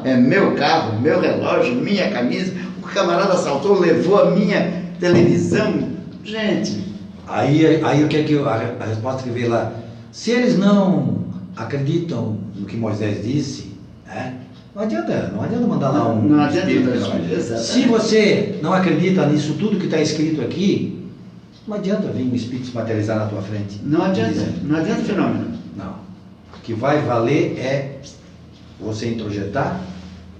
É meu carro, meu relógio, minha camisa, o camarada assaltou, levou a minha televisão. Gente.
Aí o que é que a resposta que veio lá? Se eles não acreditam no que Moisés disse, né? Não adianta mandar lá um.
Não adianta.
Se você não acredita nisso tudo que está escrito aqui, não adianta vir um espírito se materializar na tua frente.
Não adianta fenômeno.
Não. O que vai valer é você introjetar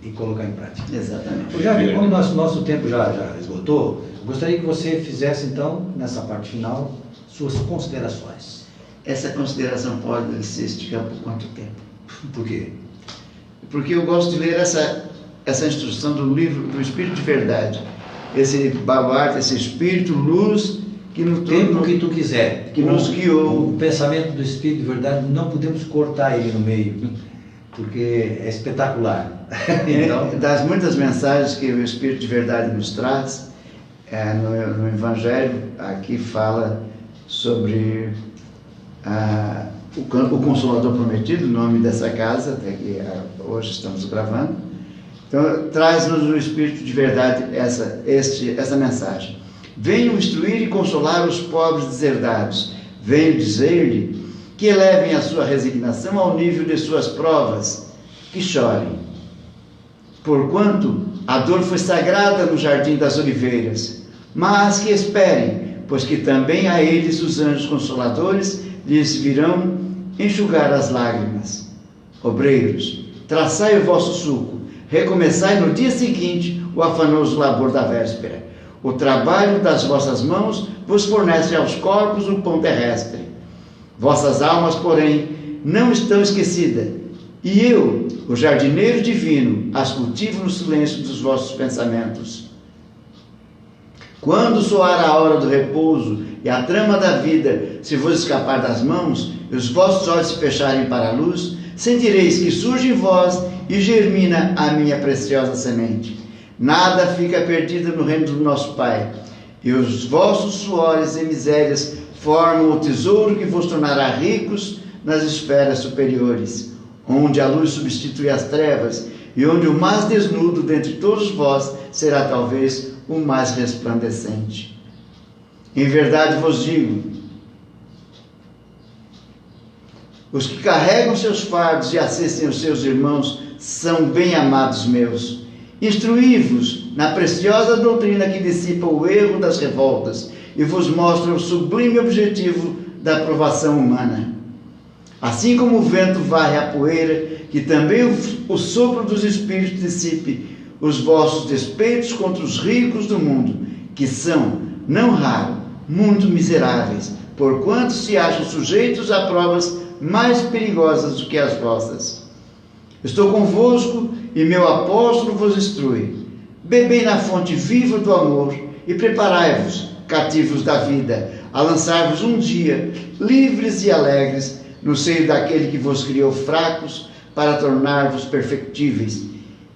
e colocar em prática.
Exatamente.
Eu já vi, como nosso tempo já esgotou, eu gostaria que você fizesse então, nessa parte final, suas considerações.
Essa consideração pode se esticar por quanto tempo?
Por quê?
Porque eu gosto de ler essa instrução do livro do Espírito de Verdade. Esse baluarte, esse Espírito, luz, que no
tempo que tu quiser,
que nos guiou.
O pensamento do Espírito de Verdade, não podemos cortar ele no meio, porque é espetacular.
Então, das muitas mensagens que o Espírito de Verdade nos traz, no Evangelho, aqui fala sobre o Consolador Prometido, o nome dessa casa, até que hoje estamos gravando. Então, traz-nos o Espírito de Verdade essa mensagem. Venho instruir e consolar os pobres deserdados. Venho dizer-lhe que elevem a sua resignação ao nível de suas provas, que chorem. Porquanto a dor foi sagrada no jardim das oliveiras, mas que esperem, pois que também a eles os anjos consoladores lhes virão enxugar as lágrimas. Obreiros, traçai o vosso sulco, recomeçai no dia seguinte o afanoso labor da véspera. O trabalho das vossas mãos vos fornece aos corpos o pão terrestre. Vossas almas, porém, não estão esquecidas, e eu, o jardineiro divino, as cultivo no silêncio dos vossos pensamentos. Quando soar a hora do repouso e a trama da vida se vos escapar das mãos, e os vossos olhos se fecharem para a luz, sentireis que surge em vós e germina a minha preciosa semente. Nada fica perdido no reino do nosso Pai. E os vossos suores e misérias formam o tesouro que vos tornará ricos nas esferas superiores, onde a luz substitui as trevas e onde o mais desnudo dentre todos vós será talvez o mais resplandecente. Em verdade vos digo, os que carregam seus fardos e assistem os seus irmãos são bem-amados meus. Instruí-vos na preciosa doutrina que dissipa o erro das revoltas e vos mostra o sublime objetivo da aprovação humana. Assim como o vento varre a poeira, que também o sopro dos espíritos dissipe os vossos despeitos contra os ricos do mundo, que são, não raro, muito miseráveis, porquanto se acham sujeitos a provas mais perigosas do que as vossas. Estou convosco e meu apóstolo vos instrui. Bebei na fonte viva do amor e preparai-vos, cativos da vida, a lançar-vos um dia, livres e alegres, no seio daquele que vos criou fracos, para tornar-vos perfectíveis,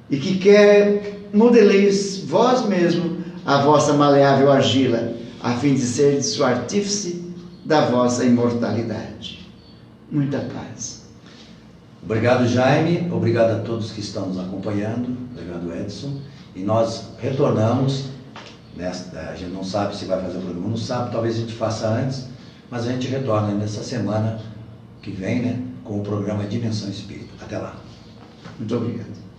e que quer modeleis vós mesmo a vossa maleável argila, a fim de serdes o artífice da vossa imortalidade. Muita paz.
Obrigado, Jaime. Obrigado a todos que estão nos acompanhando. Obrigado, Edson. E nós retornamos. A gente não sabe se vai fazer o programa no sábado, talvez a gente faça antes, mas a gente retorna nessa semana que vem, né, com o programa Dimensão Espírita. Até lá.
Muito obrigado.